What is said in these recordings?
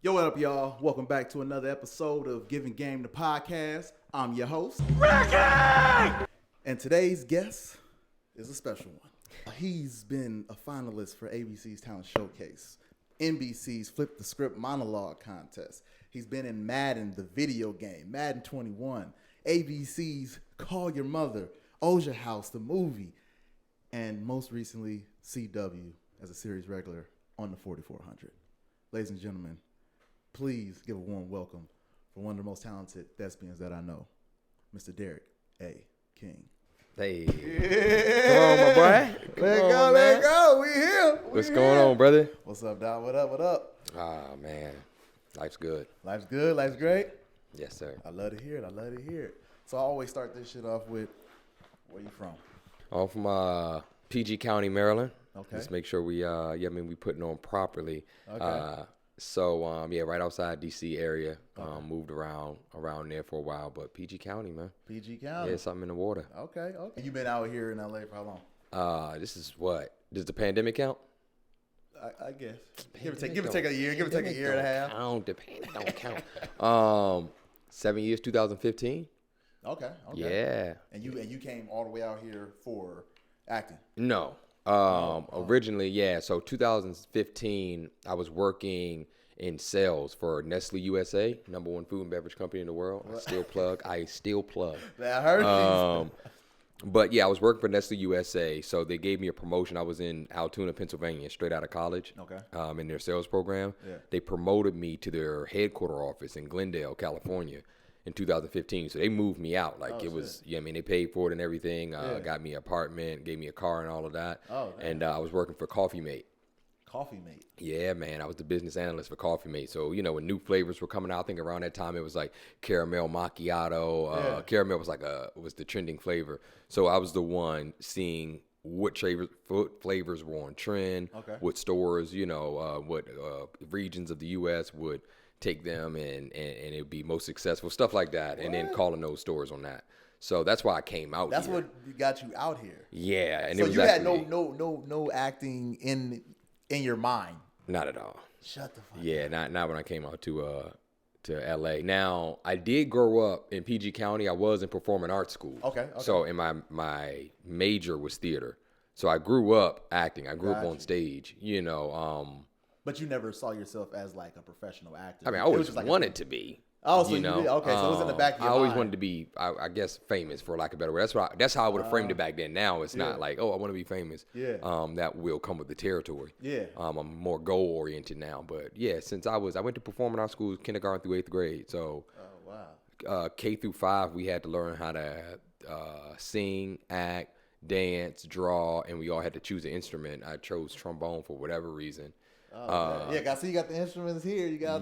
Yo, what up, y'all? Welcome back to another episode of GIVIN GAME Podcast. I'm your host, Rickey! And today's guest is a special one. He's been a finalist for ABC's Talent Showcase, NBC's Flip the Script Monologue Contest. He's been in Madden, the video game, Madden 21, ABC's Call Your Mother, Oja House, the movie, and most recently, CW as a series regular on the 4400. Ladies and gentlemen, please give a warm welcome for one of the most talented thespians that I know, Mr. DERRICK A. King. Hey. Yeah. Come on, my boy. Let go. We here. What's going on, brother? What's up, Doc? What up? Ah, man. Life's good. Life's good. Life's great. Yes, sir. I love to hear it. So I always start this shit off with, where you from? I'm from PG County, Maryland. Okay. Let's make sure we putting on properly. Okay. Right outside DC area. Moved around there for a while, but PG County, man. PG County. Yeah, something in the water. Okay. You been out here in LA for how long? This is what? Does the pandemic count? I guess. Give or take a year. Give or take a year and a half. The pandemic don't count. 7 years, 2015. Okay. Yeah. And you came all the way out here for acting? No. Originally, yeah. So 2015, I was working in sales for Nestle USA, #1 food and beverage company in the world. I still plug. I heard But yeah, I was working for Nestle USA. So they gave me a promotion. I was in Altoona, Pennsylvania, straight out of college. Okay. In their sales program. Yeah. They promoted me to their headquarter office in Glendale, California, in 2015. So they moved me out. They paid for it and everything. Got me an apartment, gave me a car and all of that. And I was working for Coffee Mate. Coffee Mate? Yeah, man. I was the business analyst for Coffee Mate. So, when new flavors were coming out, I think around that time it was like caramel macchiato. Caramel was the trending flavor. So I was the one seeing what flavors were on trend, what stores, what regions of the U.S. would take them and it would be most successful, stuff like that, and then calling those stores on that. So that's why I came out. That's here. What got you out here. Yeah, and so it was you had no acting in your mind. Not at all. Shut the fuck up. Yeah, not when I came out to LA. Now I did grow up in PG County. I was in performing arts school. Okay. So and my major was theater. So I grew up acting. I grew up on stage. But you never saw yourself as like a professional actor. I mean, I always wanted to be. Oh, so you did? Okay, so it was in the back of your mind. I always wanted to be, I guess, famous, for lack of a better word. That's how I would have framed it back then. Now it's not like, I want to be famous. Yeah. That will come with the territory. Yeah. I'm more goal oriented now. But yeah, since I went to performing arts school, kindergarten through 8th grade. So. Oh wow. K through 5, we had to learn how to sing, act, dance, draw, and we all had to choose an instrument. I chose trombone for whatever reason. I see you got the instruments here. You got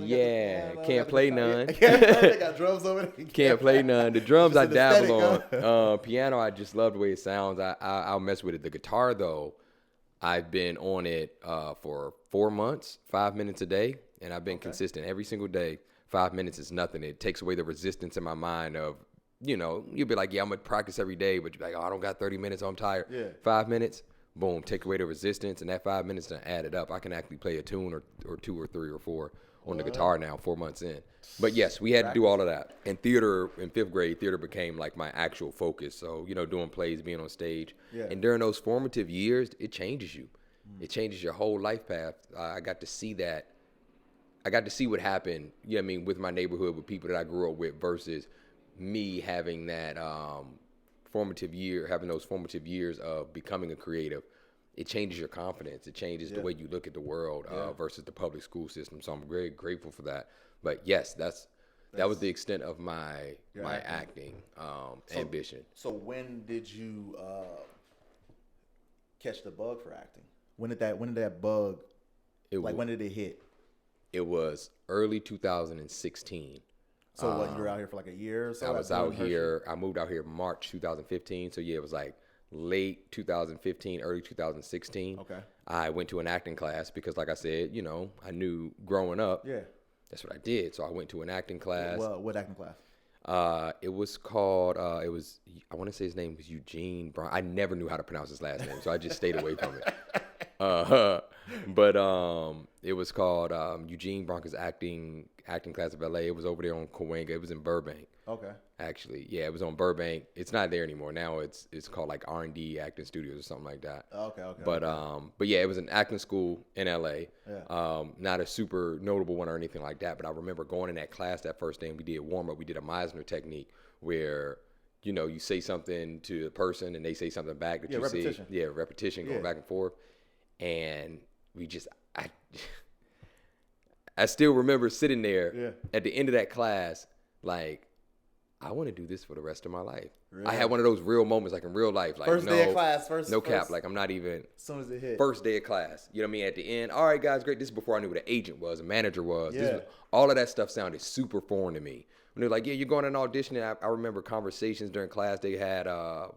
can't play none. They got drums over there. Can't play none. The drums I dabble on. Piano, I just love the way it sounds. I'll mess with it. The guitar though, I've been on it for 4 months, 5 minutes a day, and I've been consistent every single day. 5 minutes is nothing. It takes away the resistance in my mind of, you'll be like, I'm gonna practice every day, but you're like, I don't got 30 minutes, so I'm tired. Yeah. 5 minutes. Boom, take away the resistance, and that 5 minutes to add it up. I can actually play a tune or 2 or 3 or 4 on the guitar now, 4 months in. But yes, we had to do all of that. And theater, in 5th grade, theater became like my actual focus. So, doing plays, being on stage. Yeah. And during those formative years, it changes you. It changes your whole life path. I got to see that. I got to see what happened, with my neighborhood, with people that I grew up with versus me having that having those formative years of becoming a creative. It changes your confidence. It changes the way you look at the world versus the public school system. So I'm very grateful for that. But yes, that was the extent of my acting ambition. So when did you catch the bug for acting? When did that bug? When did it hit? It was early 2016. So what, you were out here for like a year or so? I was out here. I moved out here March 2015. So yeah, it was like late 2015, early 2016. Okay. I went to an acting class because, like I said, I knew growing up. Yeah. That's what I did. So I went to an acting class. What acting class? It was called. I want to say his name was Eugene. I never knew how to pronounce his last name, so I just stayed away from it. But it was called Eugene Bronca's acting class of LA. It was over there on Cahuenga. It was in Burbank. Okay. Actually, yeah, it was on Burbank. It's not there anymore. Now it's called like R&D Acting Studios or something like that. Okay. But yeah, it was an acting school in LA. Yeah. Not a super notable one or anything like that. But I remember going in that class that first day and we did warm up. We did a Meisner technique where, you know, you say something to the person and they say something back that you repetition. see. Yeah, repetition, going back and forth. And I still remember sitting there at the end of that class, like, I want to do this for the rest of my life. Really? I had one of those real moments, like in real life. Like, first day of class, cap. Like, I'm not even. As soon as it hit. First day of class. You know what I mean? At the end, all right, guys, great. This is before I knew what an agent was, a manager was. Yeah. All of that stuff sounded super foreign to me. When they're like, yeah, you're going to an audition. And I remember conversations during class. They had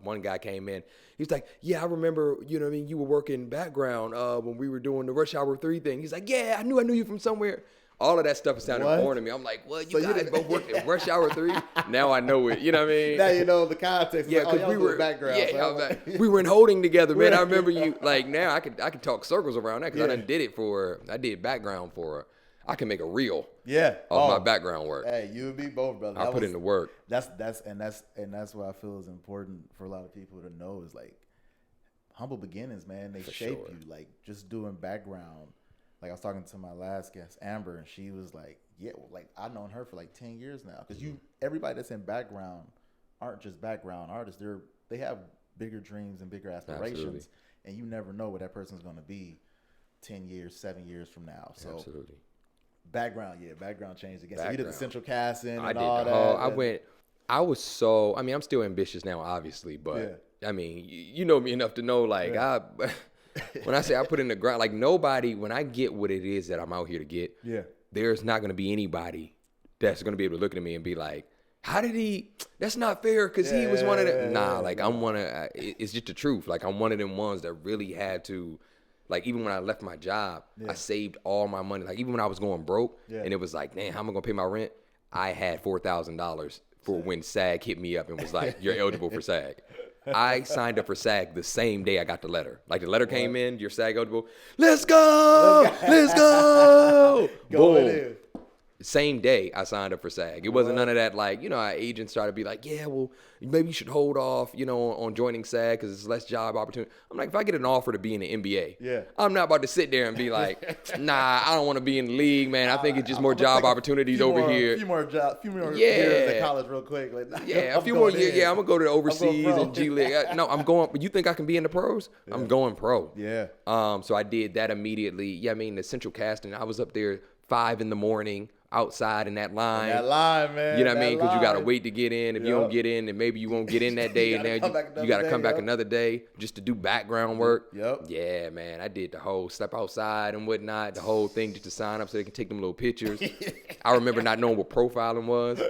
one guy came in. He's like, yeah, I remember, you know what I mean? You were working background when we were doing the Rush Hour 3 thing. He's like, yeah, I knew you from somewhere. All of that stuff is sounding foreign to me. I'm like, what? You guys both worked at Rush Hour 3? Now I know it. You know what I mean? Now you know the context. Yeah, because we were background. Yeah, so we were in holding together, man. I remember you. Like now, I could talk circles around that because I did background for her. I can make a reel. Yeah. Of my background work. Hey, you and me both, brother. I put in the work. That's what I feel is important for a lot of people to know is like humble beginnings, man. They shape you. Like just doing background. Like I was talking to my last guest, Amber, and she was like, "Yeah, well, like I've known her for like 10 years now." Because everybody that's in background aren't just background artists. They have bigger dreams and bigger aspirations, and you never know what that person's going to be 10 years, 7 years from now. So, absolutely, background changed again. So you did the central casting and all that. I'm still ambitious now, obviously, but I mean, you know me enough to know, like when I say I put in the ground, like nobody, when I get what it is that I'm out here to get, there's not going to be anybody that's going to be able to look at me and be like, how did he, that's not fair because he was one of them. I'm one of, it's just the truth. Like I'm one of them ones that really had to, like even when I left my job, I saved all my money. Like even when I was going broke and it was like, man, how am I going to pay my rent? I had $4,000 for when SAG hit me up and was like, you're eligible for SAG. I signed up for SAG the same day I got the letter. Like the letter came in, you're SAG eligible. Let's go! Let's go! Boom. Same day I signed up for SAG. It wasn't none of that like, you know, our agents try to be like, yeah, well, maybe you should hold off, you know, on joining SAG because it's less job opportunity. I'm like, if I get an offer to be in the NBA, I'm not about to sit there and be like, nah, I don't want to be in the league, man. I think it's just more job opportunities over here. A few more years at college real quick. Like, a few more years. Yeah, I'm going to go to the overseas and G League. No, I'm going, but you think I can be in the pros? Yeah. I'm going pro. Yeah. So I did that immediately. Yeah, I mean, the central casting, I was up there 5 a.m. outside in that line. Man. You know what I mean? Because you got to wait to get in. If you don't get in, then maybe you won't get in that day. You got to come back another day just to do background work. Yep. Yeah, man. I did the whole step outside and whatnot, the whole thing just to sign up so they can take them little pictures. I remember not knowing what profiling was.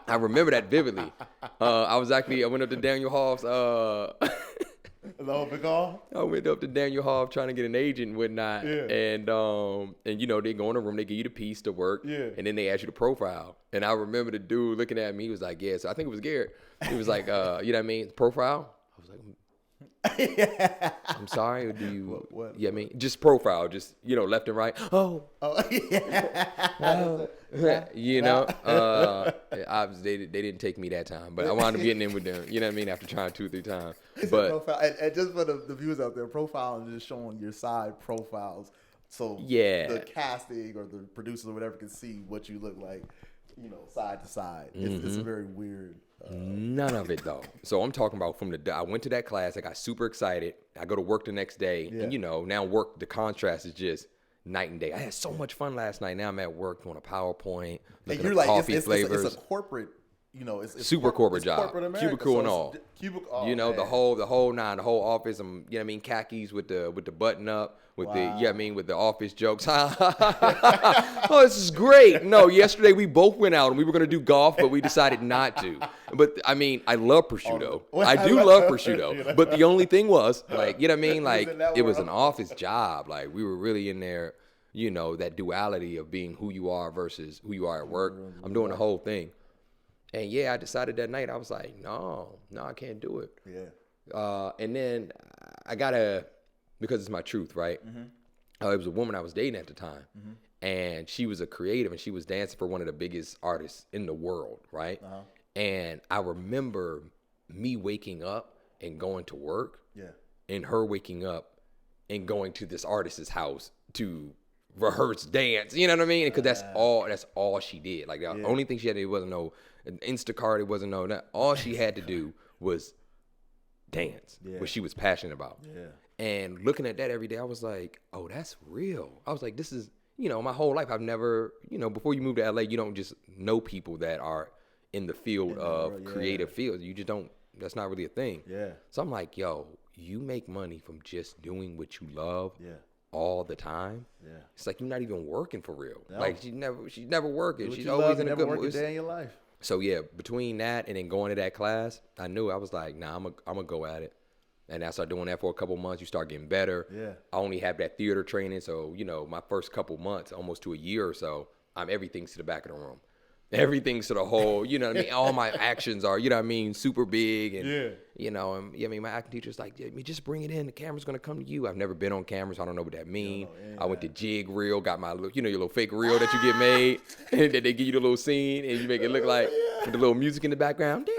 I remember that vividly. I went up to Daniel Hoff's. The open call? I went up to Daniel Hoff trying to get an agent and whatnot. Yeah. And you know, they go in the room, they give you the piece to work, and then they ask you to profile. And I remember the dude looking at me, he was like, yeah, so I think it was Garrett. He was like, you know what I mean? Profile? I was like, I'm sorry, or do you, what? Yeah, I mean, just profile, just, you know, left and right. Oh, yeah. You know, they didn't take me that time, but I wound up getting in with them, you know what I mean, after trying 2-3 times. But and just for the viewers out there, profiling is just showing your side profiles. So the casting or the producer or whatever can see what you look like, you know, side to side. It's very weird. None of it though. So I'm talking about I went to that class, I got super excited. I go to work the next day, and you know, now work, the contrast is just night and day. I had so much fun last night. Now I'm at work doing a PowerPoint, looking at coffee flavors. It's a corporate, you know, it's super corporate job, cubicle so and all. You know, the whole nine, the whole office. I'm, you know what I mean, khakis with the button up, with the, you know what I mean, with the office jokes. Oh, this is great. No, yesterday we both went out and we were going to do golf, but we decided not to. But I mean, I love prosciutto. I do love prosciutto. But the only thing was, like, you know what I mean? Like, it was an office job. Like, we were really in there, you know, that duality of being who you are versus who you are at work. I'm doing the whole thing. And yeah, I decided that night, I was like, no, I can't do it. Yeah. And then I got a because it's my truth, right? It was a woman I was dating at the time, and she was a creative, and she was dancing for one of the biggest artists in the world, right? And I remember me waking up and going to work, and her waking up and going to this artist's house to rehearse dance. You know what I mean? Because that's all she did. Like the only thing she had to do wasn't no Instacart. It wasn't no that. All she had to do was dance, what she was passionate about. And looking at that every day, I was like, oh, that's real. I was like, this is, my whole life I've never, before you move to LA, you don't just know people that are in the field of creative fields. You just don't, that's not really a thing. So I'm like, yo, you make money from just doing what you love all the time. It's like you're not even working for real. Like she's never working. She's always in a good mood. Day in your life. So yeah, between that and then going to that class, I knew I was like, nah, I'm gonna go at it. And I started doing that for a couple months. You start getting better. I only have that theater training, so my first couple months, almost to a year or so, everything's to the back of the room. Everything's to the whole, you know what I mean? All my actions are, you know what I mean, super big. And, my acting teacher's like, just bring it in. The camera's going to come to you. I've never been on camera, so I don't know what that means. I went to jig reel, got my, your little fake reel that you get made. And then they give you the little scene, and you make it look like with the little music in the background.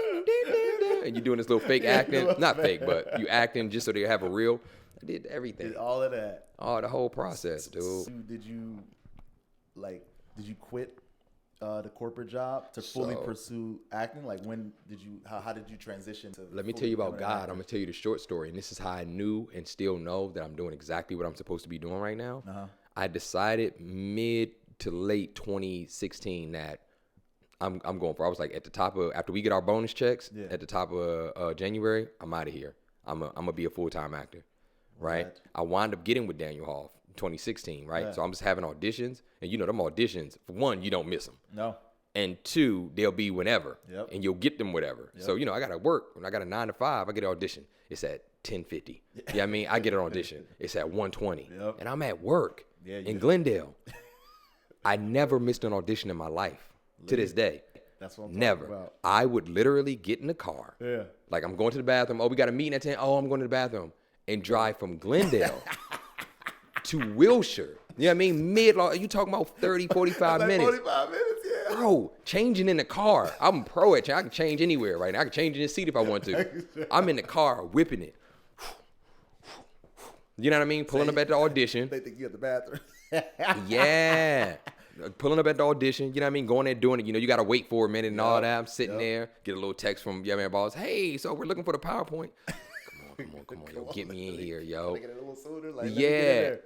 And you're doing this little fake acting. Not fake, but you acting just so they have a reel. I did everything. Did all of that. Oh, the whole process, dude. So did you quit the corporate job to fully pursue acting? Like when did you, how did you transition to? Let me tell you about God. I'm going to tell you the short story. And this is how I knew and still know that I'm doing exactly what I'm supposed to be doing right now. I decided mid to late 2016 that I'm going for, I was like at the top of, after we get our bonus checks at the top of January, I'm out of here. I'm going to be a full-time actor, right? I wound up getting with Daniel Hoff in 2016, right? So I'm just having auditions, and them auditions, for one, you don't miss them. No. And two, they'll be whenever, and you'll get them whatever. So, I got to work. When I got a 9 to 5, I get an audition. It's at 10:50. I mean? I get an audition. It's at 1:20. And I'm at work in Glendale. I never missed an audition in my life. To this day. That's what I'm Never. talking about. I would literally get in the car. Like I'm going to the bathroom. Oh, we got a meeting at 10. Oh, I'm going to the bathroom. And drive from Glendale to Wilshire. You know what I mean? You talking about 30, 45 minutes. 45 minutes, yeah. Bro, changing in the car. I'm pro at I can change anywhere right now. I can change in the seat if I want to. I'm in the car whipping it. You know what I mean? Pulling up at the audition. They think you at the bathroom. Yeah. Pulling up at the audition, you know what I mean? Going there, doing it. You got to wait for a minute and all that. I'm sitting there, get a little text from boss. Hey, so we're looking for the PowerPoint. Come on, yo, get me in here, yo. Get it a little sooner, like,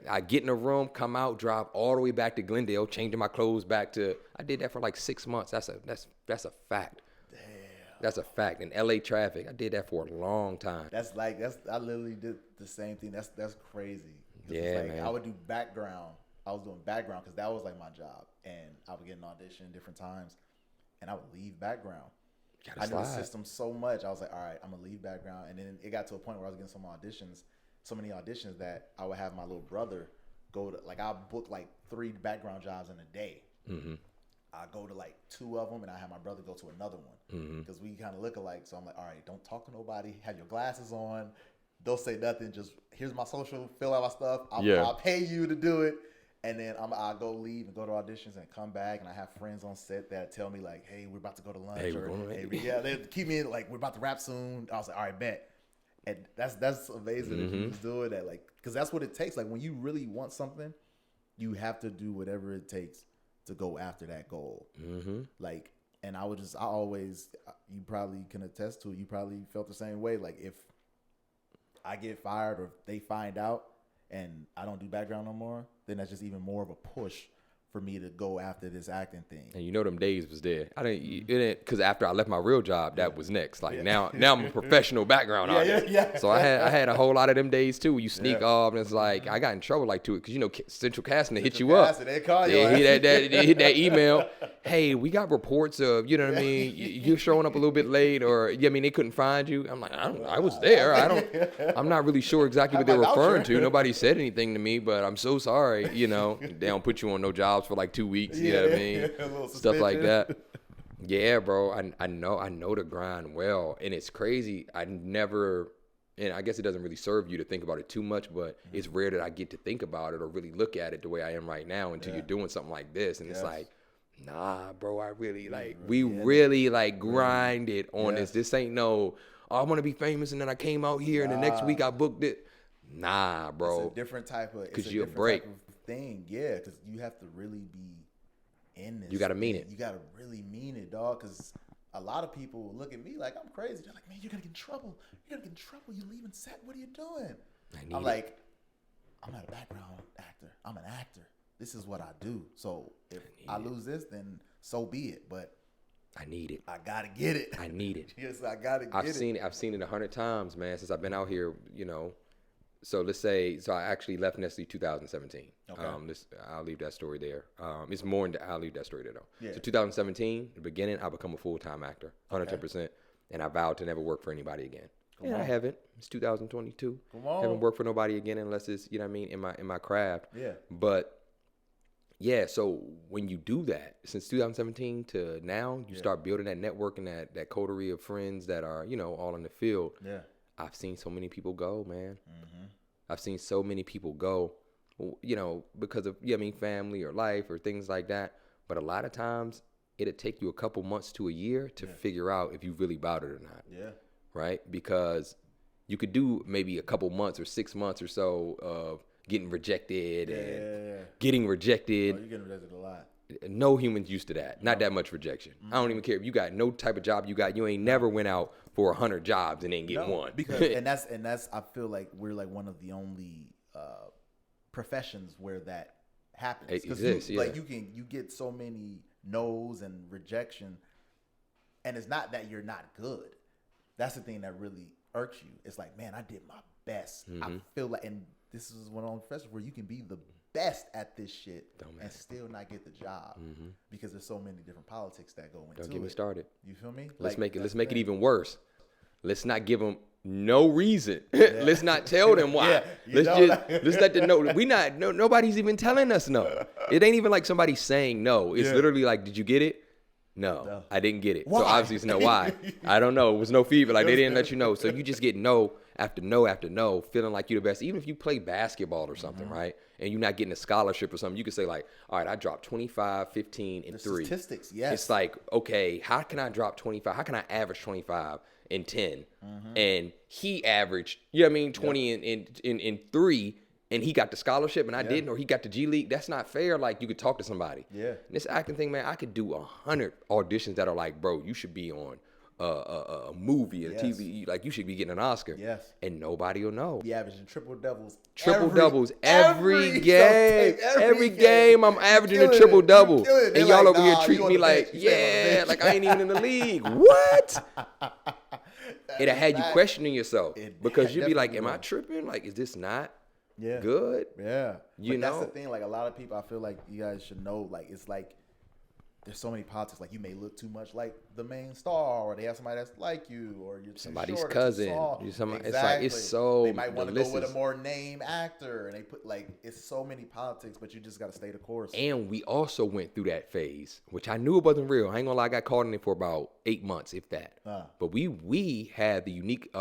I get in the room, come out, drive all the way back to Glendale, changing my clothes back to. I did that for like 6 months. That's a fact. Damn. That's a fact. In LA traffic, I did that for a long time. I literally did the same thing. That's crazy. Yeah, man. I would do background. I was doing background because that was like my job, and I would get an audition different times, and I would leave background. I knew the system so much. I was like, all right, I'm gonna leave background, and then it got to a point where I was getting so many auditions that I would have my little brother go to, like, I'll book like 3 background jobs in a day. I go to like 2 of them, and I have my brother go to another one because we kind of look alike. So I'm like, all right, don't talk to nobody. Have your glasses on. Don't say nothing. Just here's my social. Fill out my stuff. I'll pay you to do it. And then I'll go leave and go to auditions and come back, and I have friends on set that tell me like, "Hey, we're about to go to lunch." They keep me in, like, we're about to wrap soon. I was like, "All right, bet." And that's amazing that you was doing that, like, because that's what it takes. Like when you really want something, you have to do whatever it takes to go after that goal. Like, and I always, you probably can attest to it. You probably felt the same way. Like if I get fired or if they find out and I don't do background no more, then that's just even more of a push for me to go after this acting thing. And them days was there. I didn't, because after I left my real job, that was next. Like now I'm a professional background artist. So I had a whole lot of them days too. Where you sneak off, and it's like I got in trouble like too, because Central Casting, they hit you up. They call you. They hit that email. Hey, we got reports of, you know what I mean, you're showing up a little bit late, or they couldn't find you. I'm like, I was there. I'm not really sure exactly what they're referring to. Nobody said anything to me, but I'm so sorry. They don't put you on no jobs for like 2 weeks. You know what I mean? Stuff like that. Yeah, bro. I know the grind well, and it's crazy. I never and I guess it doesn't really serve you to think about it too much, but it's rare that I get to think about it or really look at it the way I am right now until you're doing something like this. And it's like, nah, bro, I really like, we really like grinded on this. This ain't no, oh, I want to be famous and then I came out here and the next week I booked it. Nah, bro. It's a different type of, because you'll break type of thing. Yeah, because you have to really be in this. You got to mean it. You got to really mean it, dog, because a lot of people look at me like I'm crazy. They're like, man, you're going to get in trouble. You're going to get in trouble. You're leaving set. What are you doing? I'm like, I'm not a background actor. I'm an actor. This is what I do. So if I lose this, then so be it. But I need it. I got to get it. I need it. Yes, I got to get it. I've seen it 100 times, man, since I've been out here, you know. So let's say, I actually left Nestle 2017. Okay. I'll leave that story there. It's more into, I'll leave that story there though. Yeah. So 2017, the beginning, I become a full-time actor, 110%, and I vowed to never work for anybody again. I haven't. It's 2022. Come on. I haven't worked for nobody again unless it's, you know what I mean, in my craft. Yeah. But yeah, so when you do that, since 2017 to now, you start building that network and that coterie of friends that are, you know, all in the field. Yeah. I've seen so many people go, man. Mm-hmm. I've seen so many people go, you know, because of, family or life or things like that. But a lot of times, it'll take you a couple months to a year to figure out if you really about it or not. Yeah. Right? Because you could do maybe a couple months or 6 months or so of getting rejected getting rejected. Oh, you're getting rejected a lot. No human's used to that. Not that much rejection. Mm-hmm. I don't even care if you got no type of job you got. You ain't never went out for 100 jobs and didn't get one. Because and that's I feel like we're like one of the only professions where that happens. It exists. Like you get so many no's and rejection, and it's not that you're not good. That's the thing that really irks you. It's like, man, I did my best. Mm-hmm. I feel like, and this is one of the professions where you can be the best at this shit and still not get the job because there's so many different politics that go into it. Don't get me started. You feel me? Let's make it even worse. Let's not give them no reason. Let's not tell them why. Let's let them know. Nobody's even telling us no. It ain't even like somebody saying no. It's literally like, did you get it? No, I didn't get it. Why? So obviously it's no why. I don't know. It was no feedback. Like they didn't let you know. So you just get no after no after no, feeling like you're the best. Even if you play basketball or something, right? And you're not getting a scholarship or something, you could say like, all right, I dropped 25, 15, and 3. Statistics, yes. It's like, okay, how can I drop 25? How can I average 25 and 10? And he averaged, 20 in 3. And he got the scholarship and I didn't, or he got the G League. That's not fair. Like, you could talk to somebody. Yeah. And this acting thing, man, I could do 100 auditions that are like, bro, you should be on a movie, a TV. Like, you should be getting an Oscar. Yes. And nobody will know. He averaging triple doubles. Every game. Every game I'm averaging a triple double. And y'all over here treating me like, like I ain't even in the league. What? It'll have you questioning yourself. Because you'd be like, am I tripping? Like, is this not good? Yeah. But that's the thing. Like, a lot of people, I feel like you guys should know, like, it's like there's so many politics. Like, you may look too much like the main star, or they have somebody that's like you, or you're too somebody's short, cousin. Exactly. It's like, it's so they might want to go with a more name actor, and they put like, it's so many politics, but you just got to stay the course. And we also went through that phase, which I knew it wasn't real. I ain't gonna lie, I got caught in it for about 8 months, if that. But we had the unique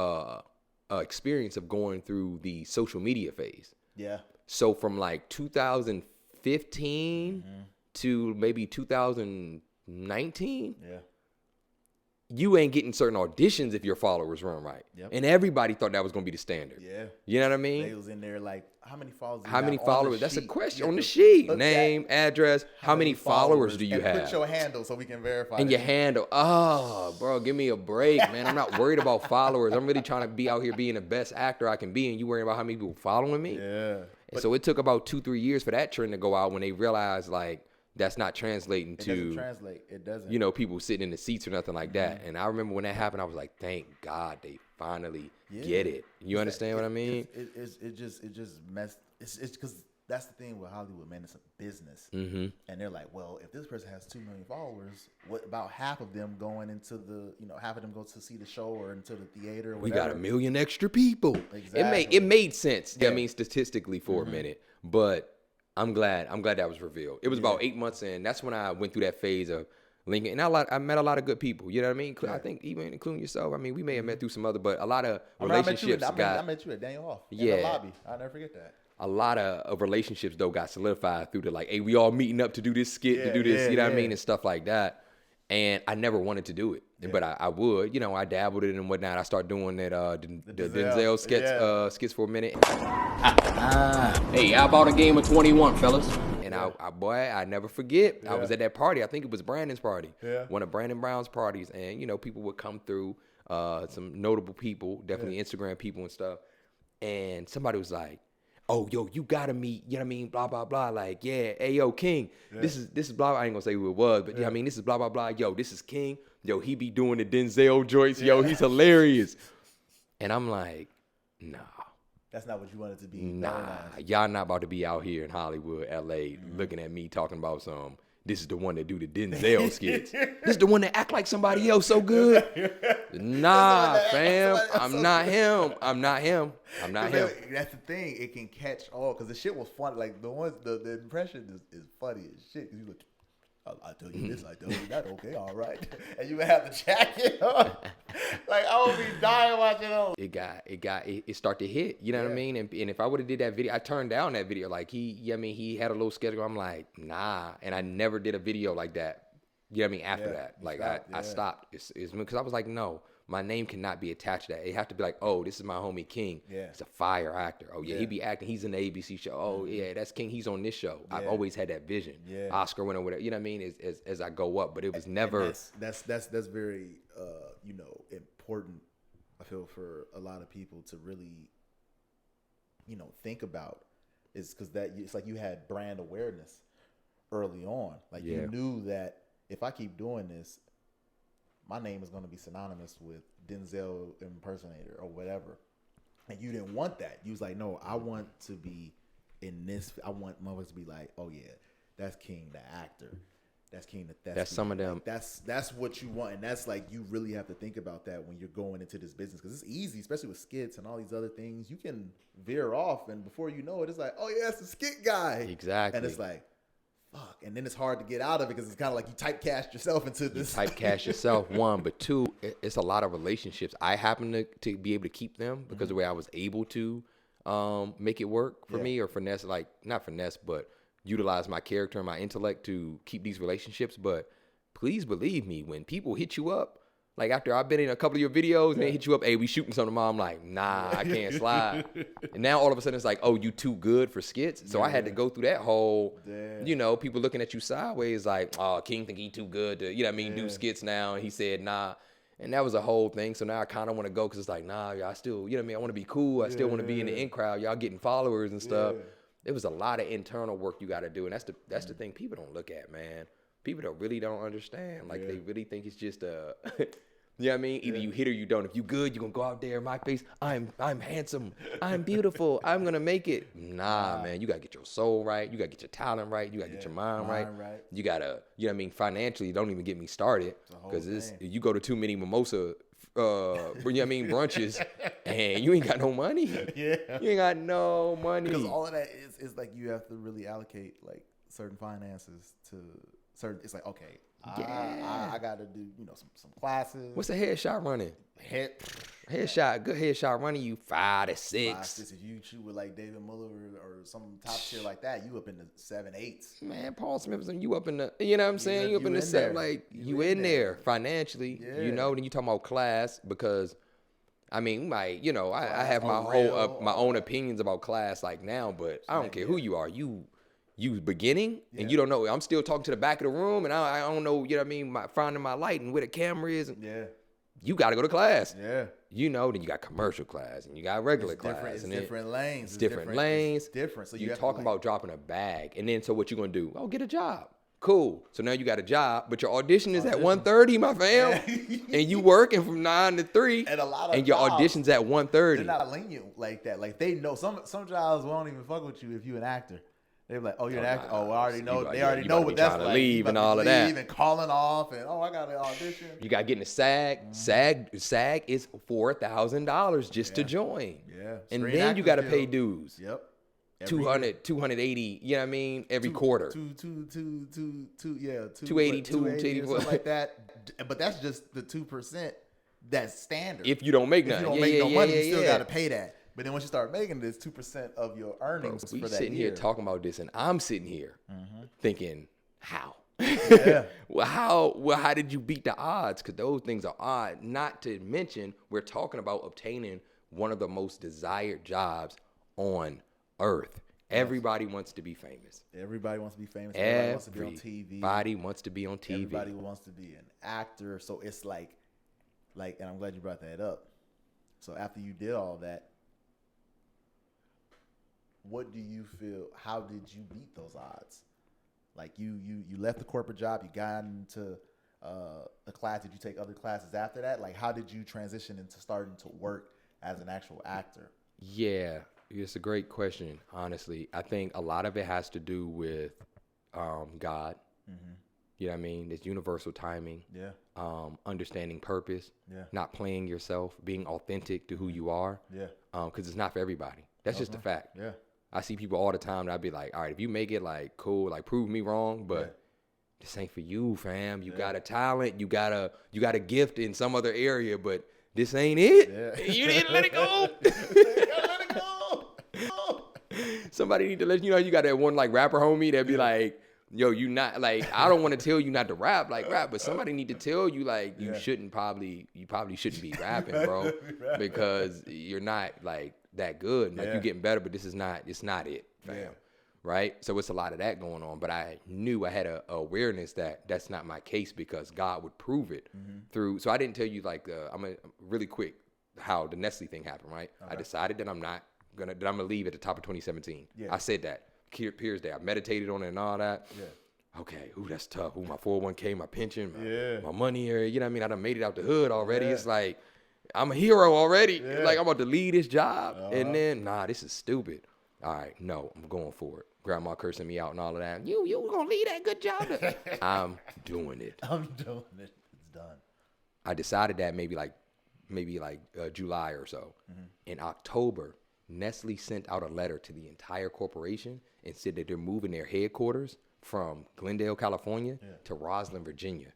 experience of going through the social media phase. Yeah. So from like 2015 to maybe 2019, you ain't getting certain auditions if your followers run right. Yep. And everybody thought that was going to be the standard. Yeah. You know what I mean? They was in there like, how many followers? How many followers? That's a question on the sheet. Name, address. How many followers do you have? Put your handle so we can verify. And your handle. Oh, bro, give me a break, man. I'm not worried about followers. I'm really trying to be out here being the best actor I can be, and you worrying about how many people following me? Yeah. And so it took about 2-3 years for that trend to go out when they realized, like, that's not translating to. It doesn't translate. It doesn't. People sitting in the seats or nothing like that. And I remember when that happened, I was like, thank God they finally get it. You understand what I mean? It just messed. It's because that's the thing with Hollywood, man. It's a business, and they're like, well, if this person has 2 million followers, what about half of them going into the, half of them go to see the show or into the theater? Or we got 1 million extra people. Exactly. It made sense. Yeah. I mean, statistically for a minute, but I'm glad that was revealed. It was about 8 months in. That's when I went through that phase of linking. And I met a lot of good people. You know what I mean? I think even including yourself. I mean, we may have met through some other, but a lot of relationships I met you at Daniel Hoff in the lobby. I'll never forget that. A lot of relationships though got solidified through the like, hey, we all meeting up to do this skit, to do this, you know what I mean, and stuff like that. And I never wanted to do it, but I would, you know, I dabbled in it and whatnot. I started doing that the Denzel skits for a minute. Hey, how about a game of 21, fellas? And I never forget. I was at that party. I think it was Brandon's party, one of Brandon Brown's parties, and you know, people would come through, some notable people, definitely Instagram people and stuff, and somebody was like, oh, yo, you gotta meet, you know what I mean, blah, blah, blah, like, yeah, hey, yo, King, this is blah, I ain't gonna say who it was, but, you know what I mean, this is blah, blah, blah, yo, this is King, yo, he be doing the Denzel joints, yo, he's hilarious. And I'm like, nah. That's not what you wanted to be. Nah, y'all not about to be out here in Hollywood, L.A., looking at me talking about this is the one that do the Denzel skits. This is the one that act like somebody else so good. Nah, fam. I'm not him. That's the thing. It can catch all because the shit was funny. Like the impression is funny as shit. Cause you look, I tell you this, I tell you that. Okay, all right. And you would have the jacket on. Like I would be dying watching those. It started to hit. You know what I mean? And if I would have did that video, I turned down that video. Like he had a little schedule. I'm like, nah. And I never did a video like that. You know what I mean? After that, like I stopped. It's because I was like, no, my name cannot be attached to that. It have to be like, oh, this is my homie King. Yeah. He's a fire actor. Oh yeah, he be acting. He's in the ABC show. Oh yeah, that's King. He's on this show. Yeah. I've always had that vision. Yeah. Oscar winner, whatever. You know what I mean? As I go up, but it was never. That's very important. I feel for a lot of people to really, think about is because it's like you had brand awareness early on. Like you knew that if I keep doing this, my name is going to be synonymous with Denzel impersonator or whatever. And you didn't want that. You was like, no, I want to be in this. I want motherfuckers to be like, oh yeah, that's King, the actor. That's King. That's some of them. That's what you want. And that's like, you really have to think about that when you're going into this business. Because it's easy, especially with skits and all these other things. You can veer off. And before you know it, it's like, oh yeah, it's the skit guy. Exactly. And it's like, fuck. And then it's hard to get out of it because it's kind of like you typecast yourself into this. You typecast yourself, one. But two, it's a lot of relationships. I happen to be able to keep them because the way I was able to make it work for me or finesse, like not finesse, but utilize my character and my intellect to keep these relationships. But please believe me, when people hit you up, like after I've been in a couple of your videos and they hit you up, hey, we shooting something tomorrow, I'm like, nah, I can't slide. And now all of a sudden it's like, oh, you too good for skits. So I had to go through that whole, people looking at you sideways like, oh, King think he too good to, do skits now. And he said, nah. And that was a whole thing. So now I kind of want to go because it's like, nah, I still, I want to be cool. I still want to be in the in crowd. Y'all getting followers and stuff. It was a lot of internal work you got to do. And that's the thing people don't look at, man. People really don't understand. Like they really think it's just a, you know what I mean? Either you hit or you don't. If you good, you're going to go out there in my face. I'm handsome. I'm beautiful. I'm going to make it. Nah, man. You got to get your soul right. You got to get your talent right. You got to get your mind right. You got to, financially, don't even get me started. Because you go to too many mimosa, brunches, and you ain't got no money. You ain't got no money. Because all of that is like you have to really allocate like certain finances to certain. It's like, okay, I got to do some classes. What's a headshot running? Good headshot running. You 5 to 6. If you shoot with like David Muller or some top tier like that, you up in the 7-8s. Man, Paul Smith, you up in the, you know what I'm saying? You up in the 7, like you in there financially. Then you talking about class because. I mean, I have my own opinions about class like now, but I don't care who you are. You beginning and you don't know. I'm still talking to the back of the room and I don't know, finding my light and where the camera is. You got to go to class. Then you got commercial class and you got regular class. It's different lanes. It's different lanes. It's different. So you're talking about dropping a bag. And then so what you going to do? Oh, get a job. Cool. So now you got a job, but your audition is at 1:30, my fam. And you working from 9 to 3. And your audition's at 1:30. They're not lenient like that. Like they know some jobs won't even fuck with you if you're an actor. They're like, oh, you're an actor. Oh, I already know. They already know what that's like. Leave and all of that. And calling off and I got an audition. You got to get in a SAG. SAG is $4,000 just to join. And then you got to pay dues. 280, you know what I mean, every quarter. 282, 284. something like that. But that's just the 2% that's standard. If you don't make If nothing. you don't make no money, you still got to pay that. But then once you start making this 2% of your earnings We for that sitting year. here talking about this, and I'm sitting here thinking, how? Yeah. How did you beat the odds? Because those things are odd. Not to mention, we're talking about obtaining one of the most desired jobs on earth. Everybody wants to be famous. Everybody wants to be famous. Everybody wants to be on TV. Everybody wants to be on TV. Everybody wants to be an actor. So it's like, and I'm glad you brought that up. So after you did all that, what do you feel? How did you beat those odds? Like you left the corporate job, you got into a class. Did you take other classes after that? Like, how did you transition into starting to work as an actual actor? Yeah, it's a great question. Honestly, I think a lot of it has to do with God. You know what I mean? It's universal timing. Yeah. Understanding purpose. Yeah. Not playing yourself, being authentic to who you are. Yeah. Because it's not for everybody. That's just a fact. Yeah. I see people all the time and I'd be like, all right, if you make it, like, cool, like, prove me wrong, but this ain't for you, fam. You got a talent, you got a gift in some other area, but this ain't it. Yeah. You need to let it go. Let it go. Somebody need to let you know. You got that one like rapper homie that be like, yo, you not like, I don't want to tell you not to rap, but somebody need to tell you like you probably shouldn't be rapping, bro, because you're not like that good. Like you're getting better, but it's not it, fam. Yeah. Right? So it's a lot of that going on, but I knew I had a awareness that that's not my case because God would prove it through. So I didn't tell you like, I'm really quick how the Nestle thing happened, right? Okay. I decided that I'm gonna leave at the top of 2017. Yeah. I said that. Peers Day. I meditated on it and all that. Yeah. Okay. Ooh, that's tough. Ooh, my 401k, my pension, my money, you know what I mean? I done made it out the hood already. It's like, I'm a hero already. Yeah. Like, I'm about to lead this job. And then, this is stupid. All right, no, I'm going for it. Grandma cursing me out and all of that. You gonna leave that good job? I'm doing it. I'm doing it. It's done. I decided that maybe like July or so. In October, Nestle sent out a letter to the entire corporation and said that they're moving their headquarters from Glendale, California to Roslyn, Virginia,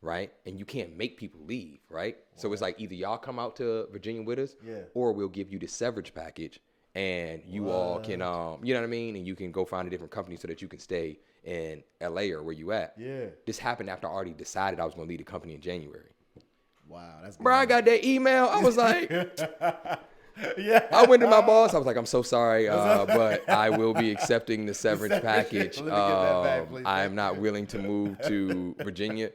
right? And you can't make people leave, right? Wow. So it's like either y'all come out to Virginia with us or we'll give you the severance package and you all can, you know what I mean? And you can go find a different company so that you can stay in LA or where you at. Yeah. This happened after I already decided I was going to leave the company in January. Wow. That's bro, I got that email. I was like... I went to my boss. I was like, I'm so sorry, but I will be accepting the severance package. I am not willing to move to Virginia.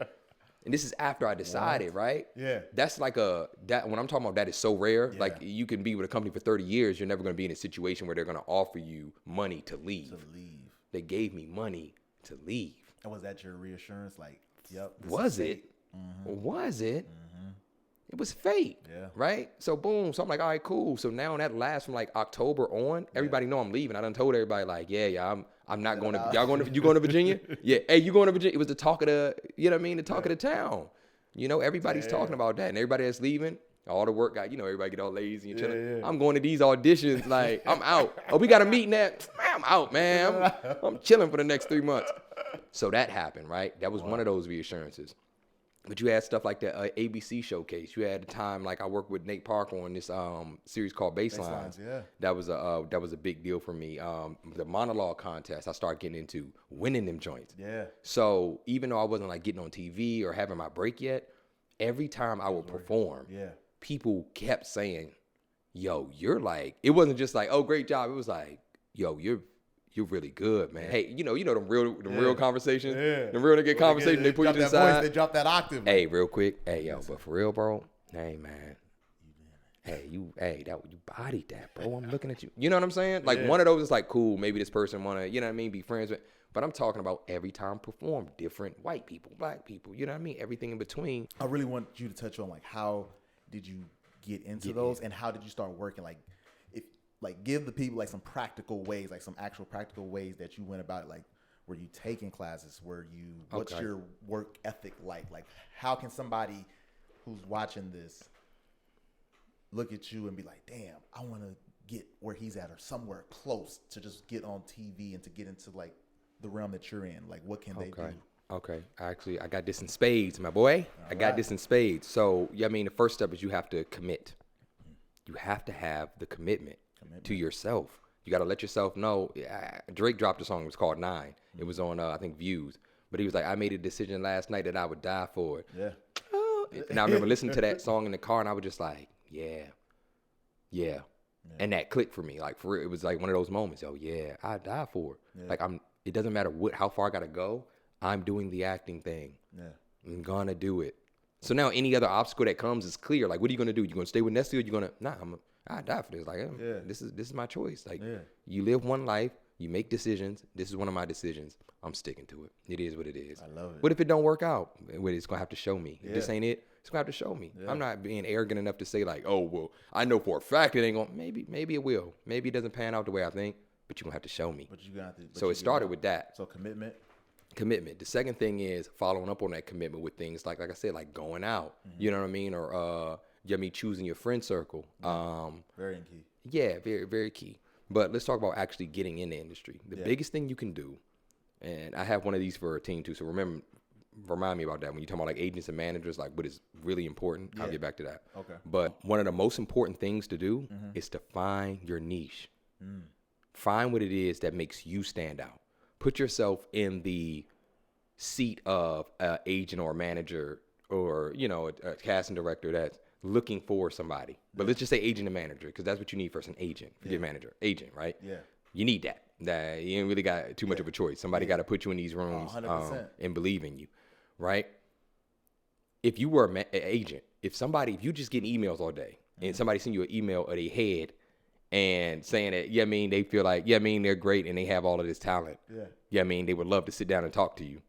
And this is after I decided, right? Yeah. That's like when I'm talking about that is so rare. Yeah. Like you can be with a company for 30 years. You're never going to be in a situation where they're going to offer you money to leave. They gave me money to leave. And was that your reassurance? Like, yep. Was it? Was it? It was fate, right? So boom. So I'm like, all right, cool. So now that lasts from like October on. Everybody know I'm leaving. I done told everybody like, I'm not going to. You going to Virginia? Yeah. Hey, you going to Virginia? It was the talk of the, you know what I mean? The talk of the town. You know, everybody's talking about that, and everybody that's leaving, all the work got. You know, everybody get all lazy and chilling. I'm going to these auditions. Like I'm out. Oh, we got a meeting at. I'm out, man. I'm chilling for the next 3 months. So that happened, right? That was one of those reassurances. But you had stuff like the ABC showcase. You had the time like I worked with Nate Parker on this series called Baselines. That was a big deal for me. The monologue contest, I started getting into winning them joints. Yeah. So even though I wasn't like getting on TV or having my break yet, every time I would perform, people kept saying, "Yo, you're like." It wasn't just like, "Oh, great job." It was like, "Yo, you're really good, man." Hey, you know them real conversations, the real nigga conversation. They put you to the side. They drop that octave. Hey, real quick. Hey, yo, but for real, bro. Hey, man. Hey, you bodied that, bro. I'm looking at you. You know what I'm saying? Like one of those is like, cool. Maybe this person wanna, you know what I mean, be friends with. But I'm talking about every time perform different white people, black people. You know what I mean? Everything in between. I really want you to touch on like how did you get into those and how did you start working like. Like give the people like some practical ways, like some actual practical ways that you went about it. Like, were you taking classes? What's your work ethic like? Like, how can somebody who's watching this look at you and be like, damn, I want to get where he's at or somewhere close to just get on TV and to get into like the realm that you're in? Like, what can they do? Okay. Actually, I got this in spades, my boy. I got this in spades. So, I mean, the first step is you have to commit. You have to have the commitment to yourself. You got to let yourself know. Drake dropped a song. It was called 9. It was on, I think, Views. But he was like, I made a decision last night that I would die for it. Yeah. And I remember listening to that song in the car, and I was just like, yeah. And that clicked for me. Like, for real, it was like one of those moments. Oh, yeah, I die for it. Yeah. Like, it doesn't matter how far I got to go. I'm doing the acting thing. Yeah. I'm going to do it. So now any other obstacle that comes is clear. Like, what are you going to do? You going to stay with Nestle or you going to, I die for this. Like, this is my choice. Like, you live one life. You make decisions. This is one of my decisions. I'm sticking to it. It is what it is. I love it. What if it don't work out? It's going to have to show me. If this ain't it, it's going to have to show me. I'm not being arrogant enough to say like, oh, well, I know for a fact it ain't going to. Maybe it will. Maybe it doesn't pan out the way I think, but you're going to have to show me. But you got to. So it started with that. So commitment. The second thing is following up on that commitment with things like I said, like going out, you know what I mean? Or, choosing your friend circle. Very key. Yeah, very, very key. But let's talk about actually getting in the industry. The biggest thing you can do, and I have one of these for a team too, so remind me about that. When you talk about like agents and managers, like what is really important, I'll get back to that. Okay. But one of the most important things to do is to find your niche. Find what it is that makes you stand out. Put yourself in the seat of an agent or a manager or, a casting director that's looking for somebody. But let's just say agent and manager, because that's what you need first, an agent. Forget manager. Agent, right? Yeah. You need that. You ain't really got too much of a choice. Somebody got to put you in these rooms and believe in you, right? If you were an agent, if you just get emails all day and somebody send you an email of their head and saying that, they feel like, they're great and they have all of this talent. Yeah. They would love to sit down and talk to you.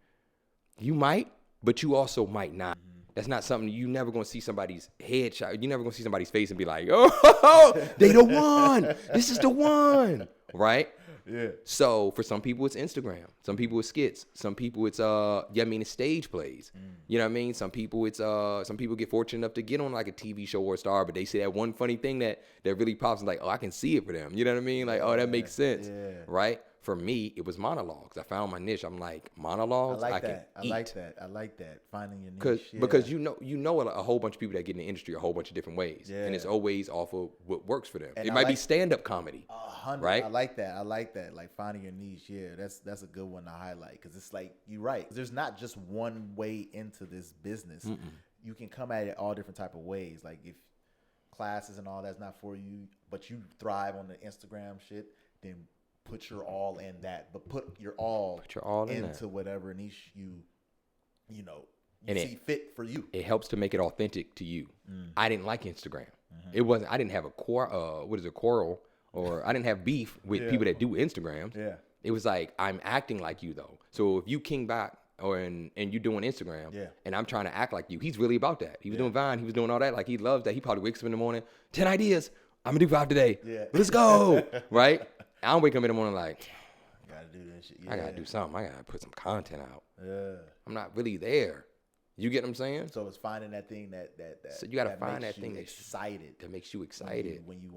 You might, but you also might not. That's not something you never going to see somebody's headshot. You're never going to see somebody's face and be like, oh, they the one. This is the one, right? Yeah. So for some people it's Instagram. Some people it's skits. Some people it's it's stage plays. You know what I mean? Some people it's some people get fortunate enough to get on like a TV show or a star, but they say that one funny thing that really pops and like, oh, I can see it for them. You know what I mean? Like, oh, that makes sense. Yeah. Right? For me, it was monologues. I found my niche. I'm like, monologues, I like that. Finding your niche. Because you know a whole bunch of people that get in the industry a whole bunch of different ways. Yeah. And it's always off of what works for them. And it might be stand-up comedy. 100. Right? I like that. Like finding your niche. Yeah, that's a good one to highlight. Because it's like, you're right. There's not just one way into this business. You can come at it all different type of ways. Like if classes and all that's not for you, but you thrive on the Instagram shit, then put your all in that, but put your all into whatever niche you see fit for you. It helps to make it authentic to you. I didn't like Instagram. It wasn't. I didn't have a quarrel, or I didn't have beef with people that do Instagrams. Yeah. It was like I'm acting like you though. So if you king back and you doing Instagram, and I'm trying to act like you, he's really about that. He was doing Vine. He was doing all that. Like he loves that. He probably wakes up in the morning, 10 ideas. I'm gonna do 5 today. Yeah. Let's go. Right. I don't wake up in the morning like, I gotta do this shit. Yeah. I gotta do something. I gotta put some content out. Yeah. I'm not really there. You get what I'm saying? So it's finding that thing that so you gotta find that thing that's excited. That makes you excited. When you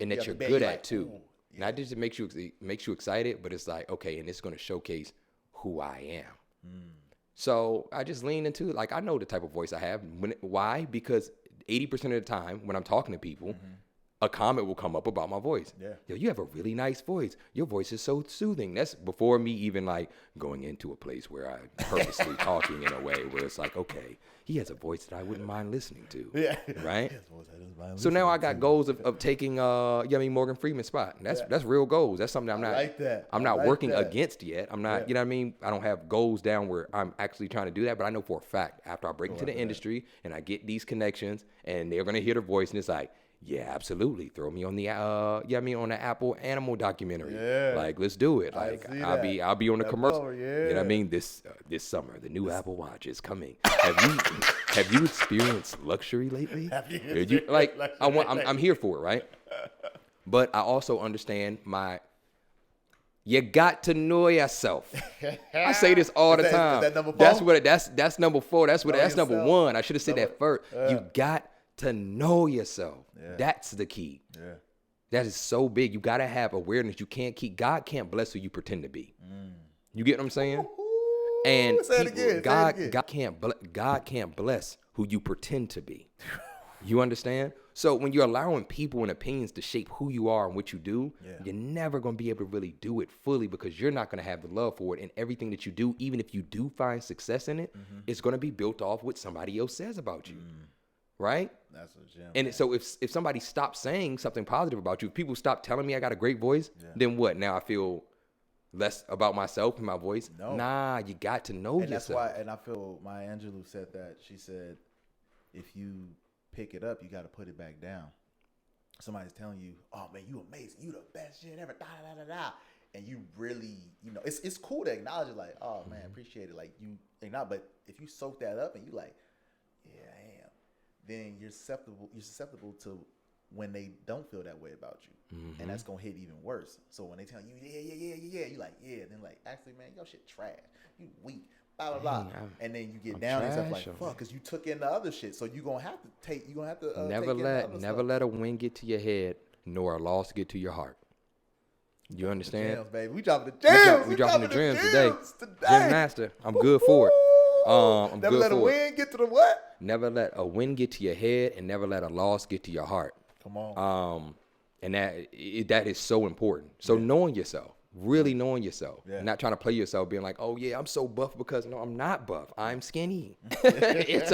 and that you're good at too. Not just it makes you excited, but it's like, okay, and it's gonna showcase who I am. So I just lean into like I know the type of voice I have. Why? Because 80% of the time when I'm talking to people, a comment will come up about my voice. Yeah. Yo, you have a really nice voice. Your voice is so soothing. That's before me even like going into a place where I'm purposely talking in a way where it's like, okay, he has a voice that I wouldn't mind listening to. Yeah. Right? So now I got goals of taking Morgan Freeman's spot. That's real goals. That's something I'm not working against yet. I'm not, you know what I mean? I don't have goals down where I'm actually trying to do that, but I know for a fact after I break into the industry and I get these connections and they're gonna hear the voice and it's like, yeah, absolutely. Throw me on the on the Apple animal documentary. Yeah. Like, let's do it. Like, I'll be on the commercial. You know what I mean? This summer, the new Apple Watch is coming. Have you experienced luxury lately? I'm here for it, right? But I also understand you got to know yourself. I say this all the time. Is that number 4? That's number 4. That's number 1. I should have said that first. You got to know yourself. Yeah. That's the key. Yeah. That is so big. You got to have awareness. God can't bless who you pretend to be. You get what I'm saying? And God can't bless who you pretend to be. You understand? So when you're allowing people and opinions to shape who you are and what you do, you're never going to be able to really do it fully because you're not going to have the love for it. And everything that you do, even if you do find success in it, it's going to be built off what somebody else says about you. Right? That's a gem. And so if somebody stops saying something positive about you, if people stop telling me I got a great voice, then what? Now I feel less about myself and my voice? No. Nah, you got to know yourself. That's why, and I feel Maya Angelou said that. She said, if you pick it up, you got to put it back down. Somebody's telling you, oh man, you amazing. You the best shit ever. Da, da, da, da. And you really, it's cool to acknowledge it, like, oh man, appreciate it. Like you acknowledge, but if you soak that up and you like, yeah, I am, then you're susceptible to when they don't feel that way about you. And that's gonna hit even worse. So when they tell you, yeah, you like, yeah, then like, actually, man, your shit trash. You weak. Blah blah blah. And then you get down and stuff like, fuck, because you took in the other shit. So you're gonna have to never let a win get to your head, nor a loss get to your heart. You understand? Gems, baby. We dropping the gems. We dropping the gems today. Gem Master. I'm good for it. Never let a win get to the what? Never let a win get to your head, and never let a loss get to your heart. Come on. And that is so important. So knowing yourself, really knowing yourself, not trying to play yourself, being like, oh yeah, I'm so buff because no, I'm not buff. I'm skinny. It's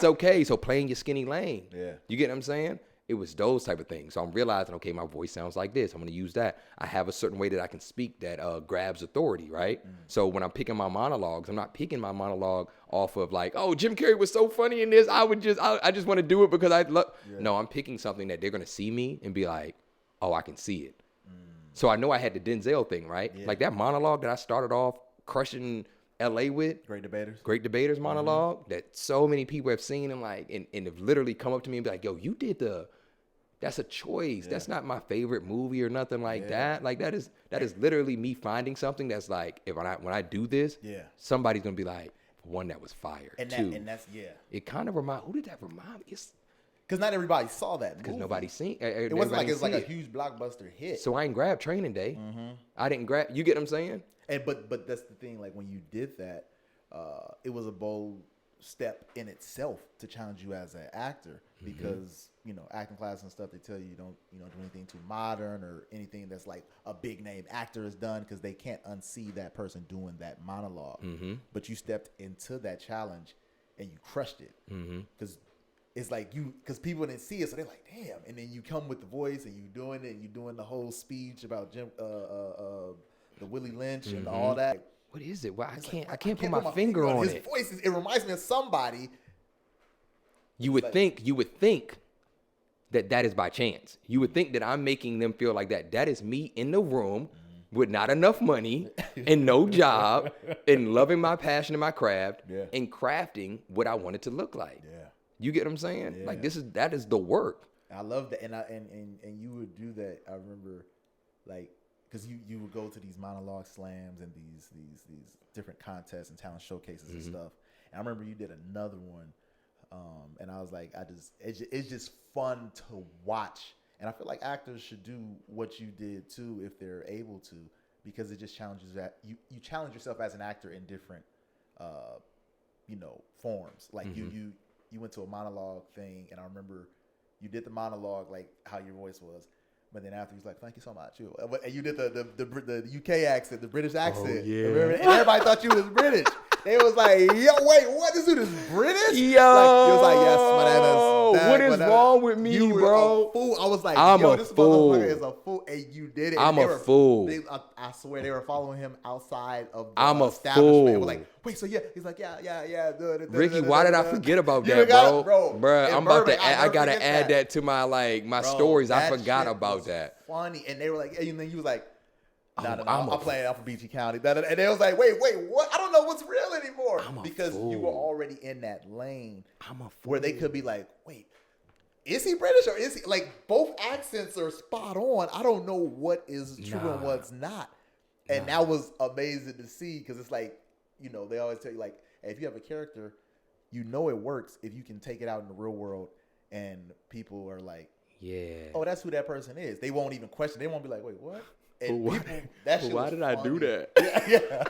okay. So playing your skinny lane. Yeah. You get what I'm saying? It was those type of things. So I'm realizing, okay, my voice sounds like this. I'm going to use that. I have a certain way that I can speak that grabs authority, right? So when I'm picking my monologues, I'm not picking my monologue off of like, oh, Jim Carrey was so funny in this. I just want to do it because I love. No, I'm picking something that they're going to see me and be like, oh, I can see it. So I know I had the Denzel thing, right? Yeah. Like that monologue that I started off crushing LA with. Great Debaters monologue that so many people have seen and like, and have literally come up to me and be like, yo, you did that's a choice. Yeah. That's not my favorite movie or nothing like that. Like that is literally me finding something that's like, when I do this, somebody's going to be like, one, that was fire. And that's it kind of who did that remind me? Because not everybody saw that movie. Because nobody seen it. It wasn't like it was like a huge blockbuster hit. So I ain't grabbed Training Day. I didn't grab. You get what I'm saying? And but that's the thing. Like when you did that, it was a bold step in itself to challenge you as an actor because acting class and stuff, they tell you don't do anything too modern or anything that's like a big name actor has done because they can't unsee that person doing that monologue. But you stepped into that challenge and you crushed it because. It's like because people didn't see it, so they're like, "Damn!" And then you come with the voice, and you doing it, and you doing the whole speech about the Willie Lynch and all that. What is it? Well, I can't put my finger on it. His voice, it reminds me of somebody. You would think that is by chance. You would think that I'm making them feel like that. That is me in the room with not enough money and no job, and loving my passion and my craft, and crafting what I want it to look like. Yeah. You get what I'm saying? Yeah. Like that is the work. I love that, and you would do that. I remember, like, because you would go to these monologue slams and these different contests and talent showcases and stuff. And I remember you did another one, and I was like, it's just fun to watch. And I feel like actors should do what you did too if they're able to, because it just challenges that you challenge yourself as an actor in different, forms. Like you went to a monologue thing, and I remember you did the monologue like how your voice was, but then after he's like, "Thank you so much," and you did the UK accent, the British accent. Oh, yeah. Remember? And everybody thought you was British. They was like, "Yo, wait, what? This dude is British?" Yo, like, he was like, "Yes, my name is Dak, what is wrong with me, you bro?" A fool. I was like, this motherfucker is a fool, and you did it. I'm a fool. I swear they were following him outside of the I'm a establishment. fool. It was like, wait, so yeah, he's like, yeah. Ricky, why did I forget about that, bro? I'm about to. I gotta add that to my stories. I forgot about that. Funny, and they were like, and then he was like. No, I'm playing out for BG County. And they was like, wait, what? I don't know what's real anymore. Because you were already in that lane where they could be like, wait, is he British or is he? Like, both accents are spot on. I don't know what is true and what's not. And that was amazing to see because it's like, they always tell you, like, hey, if you have a character, it works if you can take it out in the real world and people are like, Yeah. oh, that's who that person is. They won't even question. They won't be like, wait, what? And Why- people, that shit why was did I do funny. that? Yeah.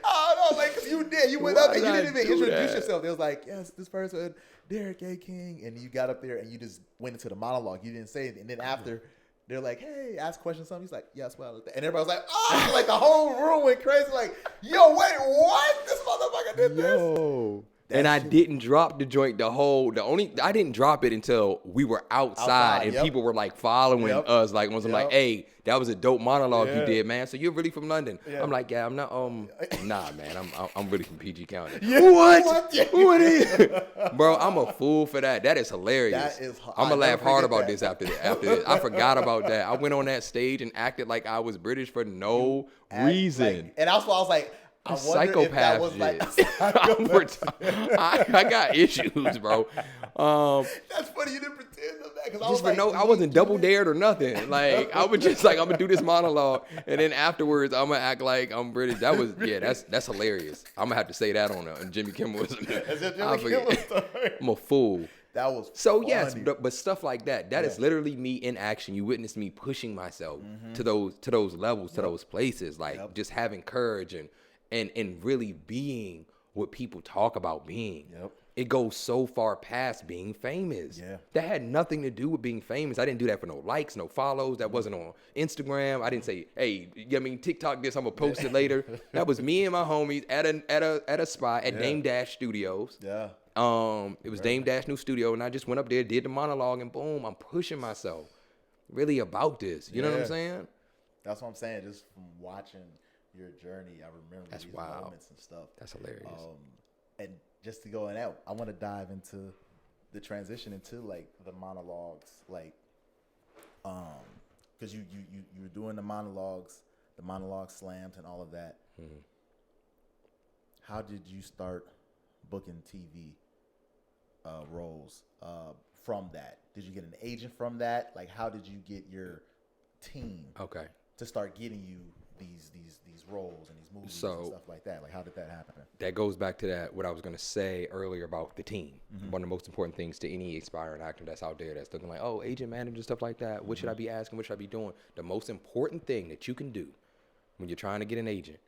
Oh no, like 'cause you did. You went Why up and did you I didn't even do introduce that? yourself. They was like, yes, this person, Derrick A. King, and you got up there and you just went into the monologue. You didn't say anything. And then after, they're like, hey, ask questions. Something. He's like, yes, well, and everybody's like, oh, like the whole room went crazy. Like, yo, wait, what? This motherfucker did this. Yo. That And I shit- didn't drop the joint. I didn't drop it until we were outside and yep. people were like following Yep. us. Like, once I'm like, Yep. hey, that was a dope monologue you Yeah. did, man. So you're really from London? Yeah. I'm like, yeah, I'm not. Nah, man, I'm really from PG County. Yeah. What? What? What is? Bro, I'm a fool for that. That is hilarious. That is- I'm I'll gonna laugh never hard forget about that. this after this. I forgot about that. I went on that stage and acted like I was British for no reason. Like, and that's why I was like, I wonder if that Psychopath was like, shit. I got issues, bro. that's funny. You didn't pretend of that because I was Just for like, no, I wasn't double dared or nothing. Like, I was just like, I'm gonna do this monologue, and then afterwards, I'm gonna act like I'm British. That was, yeah, that's hilarious. I'm gonna have to say that on Jimmy Kimmel's. Is it I Jimmy forget. Kimmel's story? I'm a fool. That was So funny. yes, but stuff like that. That is literally me in action. You witnessed me pushing myself to those levels, to those places, like just having courage and really being what people talk about being. Yep. It goes so far past being famous. Yeah. That had nothing to do with being famous. I didn't do that for no likes, no follows. That wasn't on Instagram. I didn't say, hey, TikTok this, I'm gonna post it later. That was me and my homies at a spot at Dame Dash Studios. Yeah. It was Dame Dash new studio, and I just went up there, did the monologue, and boom, I'm pushing myself really about this. You know what I'm Yeah. saying? That's what I'm saying. Just from watching your journey, I remember That's these wild. moments and stuff. That's hilarious. And just to go in that, I want to dive into the transition into like the monologues, like, because you were doing the monologue slams and all of that. Mm-hmm. How did you start booking TV roles from that? Did you get an agent from that? Like, how did you get your team Okay. to start getting you these roles and these movies So- and stuff like that? Like, how did that happen? That goes back to what I was going to say earlier about the team. One of the most important things to any aspiring actor that's out there that's looking like, oh, agent, manager, stuff like that. What should I be asking? What should I be doing? The most important thing that you can do when you're trying to get an agent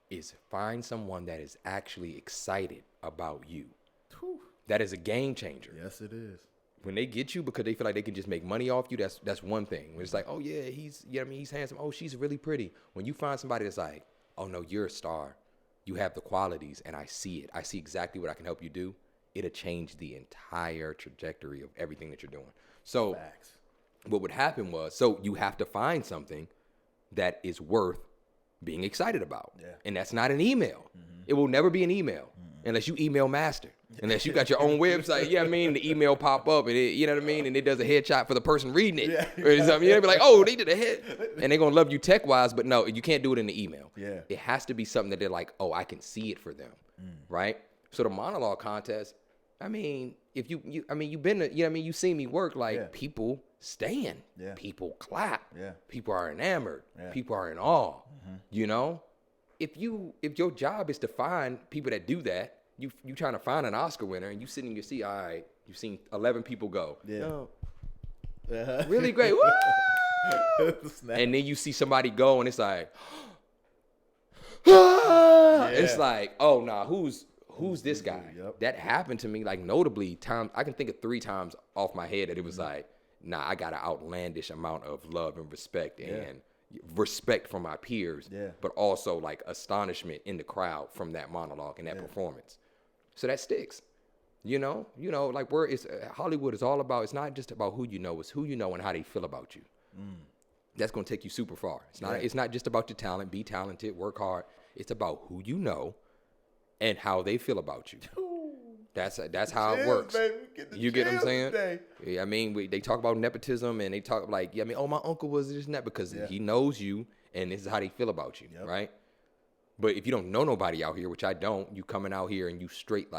is find someone that is actually excited about you. Whew. That is a game changer. Yes, it is. When they get you because they feel like they can just make money off you, that's one thing. When it's like, oh yeah, he's handsome. Oh, she's really pretty. When you find somebody that's like, oh no, you're a star. You have the qualities, and I see it. I see exactly what I can help you do. It'll change the entire trajectory of everything that you're doing. So Facts. what would happen was, so you have to find something that is worth being excited about. Yeah. And that's not an email. It will never be an email unless you email master. Unless you got your own website, the email pop up and it, and it does a headshot for the person reading it. Yeah. Or something. You'll be like, oh, they did a head. And they're going to love you tech-wise, but no, you can't do it in the email. Yeah. It has to be something that they're like, oh, I can see it for them, right? So the monologue contest, if you've been to, you seen me work, like, Yeah. people stand. Yeah. People clap. Yeah. People are enamored. Yeah. People are in awe. If your job is to find people that do that, you trying to find an Oscar winner and you sit in your seat, all right, you've seen 11 people go. Yeah. No, Uh-huh. really great. Woo! Snap. And then you see somebody go and it's like, it's like, oh nah, who's this guy? Yep. That happened to me, like, notably times. I can think of 3 times off my head that it was like, nah, I got an outlandish amount of love and respect and respect from my peers, but also like astonishment in the crowd from that monologue and that performance. So that sticks. Like Hollywood is all about, it's not just about who you know, it's who you know and how they feel about you. That's going to take you super far. It's not just about your talent, be talented, work hard. It's about who you know and how they feel about you. That's how it works. Baby. You get what I'm saying? Today. Yeah, they talk about nepotism and they talk like, oh, my uncle was this and that because he knows you and this is how they feel about you, right? But if you don't know nobody out here, which I don't, you coming out here and you straight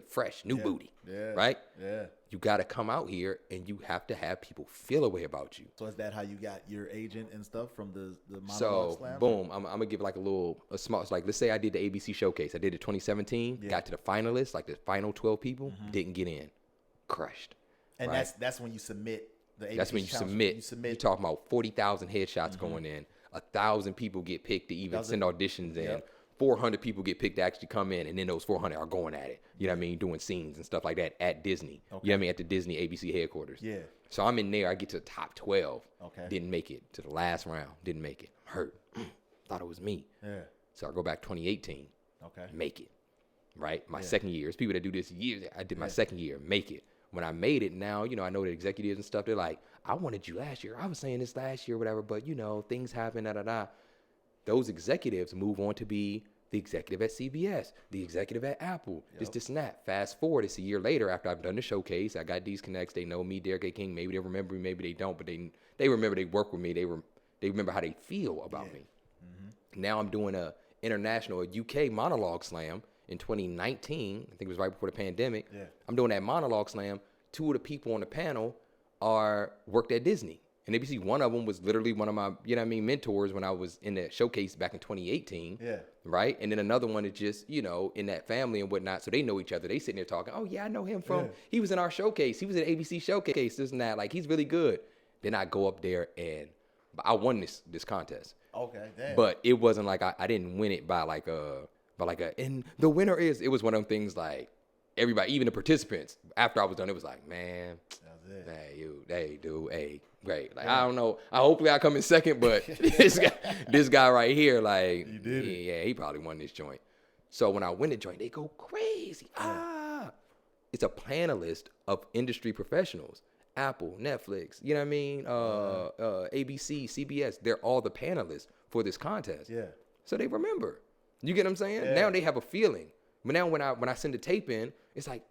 fresh, new booty, right? Yeah. You got to come out here and you have to have people feel a way about you. So is that how you got your agent and stuff from the monologue So slam? boom, I'm gonna give like a small, like let's say I did the ABC showcase. I did it 2017, got to the finalists, like the final 12 people, didn't get in, crushed. And right? that's when you submit the ABC. That's when you submit. You're talking about 40,000 headshots going in. 1,000 people get picked to even send auditions in. 400 people get picked to actually come in, and then those 400 are going at it. You know what I mean? Doing scenes and stuff like that at Disney. You know what I mean? At the Disney ABC headquarters. Yeah. So I'm in there. I get to the top 12. Okay. Didn't make it to the last round. Didn't make it. I'm hurt. Thought it was me. Yeah. So I go back 2018. Okay. Make it. Right? My second year. It's people that do this years. I did my second year. Make it. When I made it, now, you know, I know the executives and stuff. They're like, I wanted you last year. I was saying this last year, whatever. But, you know, things happen, da-da-da. Those executives move on to be the executive at CBS, the executive at Apple, this and that. Fast forward, it's a year later after I've done the showcase. I got these connects. They know me, Derrick A. King. Maybe they remember me, maybe they don't, but they remember they work with me. They remember how they feel about me. Now I'm doing a UK monologue slam in 2019. I think it was right before the pandemic. I'm doing that monologue slam. 2 of the people on the panel worked at Disney. And ABC, one of them was literally one of my, you know what I mean, mentors when I was in the showcase back in 2018. Yeah. Right? And then another one is just, you know, in that family and whatnot. So they know each other. They sitting there talking, oh, yeah, I know him from, he was in our showcase. He was in ABC showcase, this and that. Like, he's really good. Then I go up there and I won this contest. Okay, damn. But it wasn't like I didn't win it by and the winner is, it was one of them things like everybody, even the participants, after I was done, it was like, man, hey, dude, hey, great. Like, I don't know. Hopefully I come in second, but this guy right here, like, he probably won this joint. So when I win the joint, they go crazy. It's a panelist of industry professionals. Apple, Netflix, you know what I mean? ABC, CBS, they're all the panelists for this contest. Yeah. So they remember. You get what I'm saying? Yeah. Now they have a feeling. But now when I send the tape in, it's like,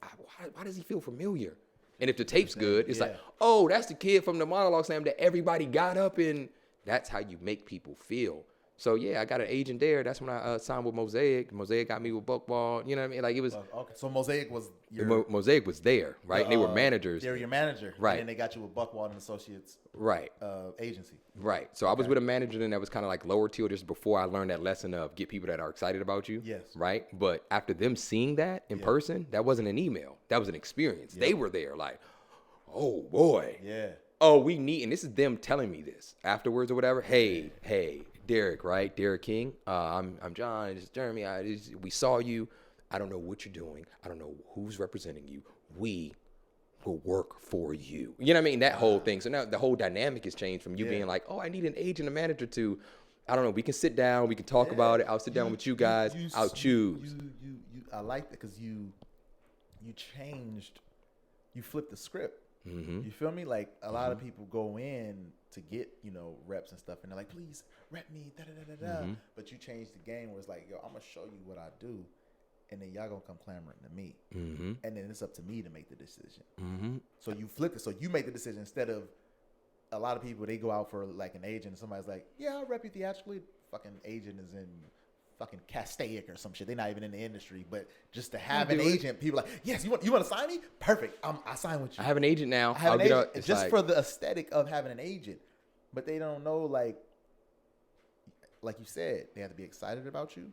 why does he feel familiar? And if the tape's good, it's like, oh, that's the kid from the monologue slam that everybody got up in. That's how you make people feel. So, yeah, I got an agent there. That's when I signed with Mosaic. Mosaic got me with Buckball. You know what I mean? Like, it was. Okay. So Mosaic was Mosaic was there, right? They were managers. They were your manager. Right. And then they got you with Buckball and Associates. Right. Agency. Right. So I was with a manager then that was kind of like lower tier just before I learned that lesson of get people that are excited about you. Yes. Right. But after them seeing that in person, that wasn't an email. That was an experience. They were there like, oh, boy. Yeah. Oh, we need, and this is them telling me this afterwards or whatever. Hey, Derrick, right? Derrick King. I'm John. This is Jeremy. We saw you. I don't know what you're doing. I don't know who's representing you. We will work for you. You know what I mean? That whole thing. So now the whole dynamic has changed from you being like, oh, I need an agent, a manager to, I don't know, we can sit down, we can talk about it. I'll sit down with you guys. I'll choose. I like that because you changed, you flipped the script. Mm-hmm. You feel me? Like a lot of people go in to get, reps and stuff, and they're like, please rep me, da-da-da-da-da. Mm-hmm. But you changed the game where it's like, yo, I'm going to show you what I do, and then y'all going to come clamoring to me. Mm-hmm. And then it's up to me to make the decision. Mm-hmm. So you flipped it. So you make the decision instead of a lot of people, they go out for like an agent, and somebody's like, yeah, I'll rep you theatrically. Fucking agent is in fucking Castaic or some shit. They're not even in the industry, but just to have an agent, people are like, yes, you want to sign me? Perfect. I sign with you. I have an agent now. I have an agent just for the aesthetic of having an agent, but they don't know like you said, they have to be excited about you.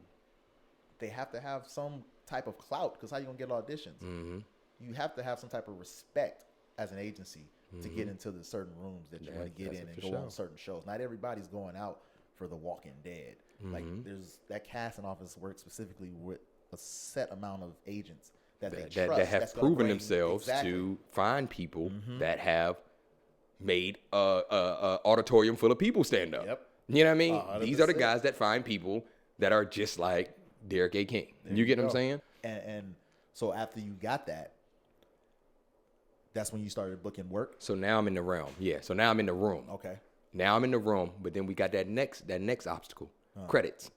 They have to have some type of clout because how you gonna get auditions? Mm-hmm. You have to have some type of respect as an agency to get into the certain rooms that you want to get in and go on certain shows. Not everybody's going out for The Walking Dead. Mm-hmm. Like there's that casting office works specifically with a set amount of agents that they trust. That have proven themselves to find people that have made a auditorium full of people stand up. Yep. You know what I mean? 100%. These are the guys that find people that are just like Derrick A. King. You get what I'm saying? And so after you got that, that's when you started booking work? So now I'm in the realm. Yeah. So now I'm in the room. Okay. Now I'm in the room, but then we got that next obstacle, credits,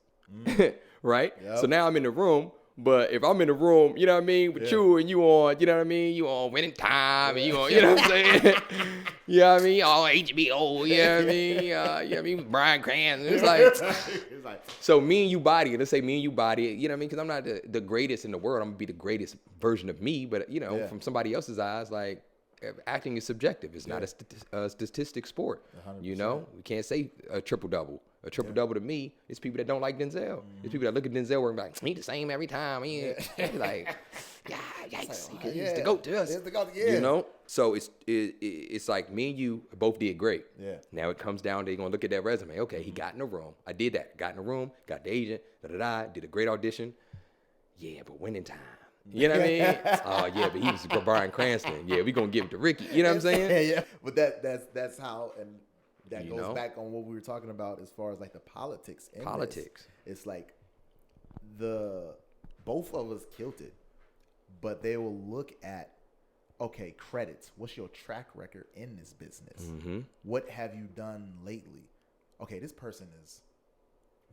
right? Yep. So now I'm in the room, but if I'm in the room, you know what I mean, with you and you on, you know what I mean, you on Winning Time and you on, you know what I'm saying? You know what I mean? All HBO, you know what I mean? You know what I mean? Bryan Cranston. It's like, so me and you body it. Let's say me and you body it, you know what I mean? Because I'm not the greatest in the world. I'm going to be the greatest version of me, but, from somebody else's eyes, like, acting is subjective. It's not a statistic sport. 100%. We can't say a triple-double. A triple double to me is people that don't like Denzel. It's people that look at Denzel and be like, he the same every time. Like, yeah, yikes. He's the GOAT to us. You know? So it's like me and you both did great. Yeah. Now it comes down to you're going to look at that resume. Okay, he got in the room. I did that. Got in the room, got the agent, did a great audition. Yeah, but winning time. You know what I mean? Oh, yeah, but he was Bryan Cranston. Yeah, we going to give it to Rickey. You know what I'm saying? Yeah. But that's how, and that goes back on what we were talking about as far as like the politics. It's like both of us killed it, but they will look at, okay, credits. What's your track record in this business? Mm-hmm. What have you done lately? Okay, this person has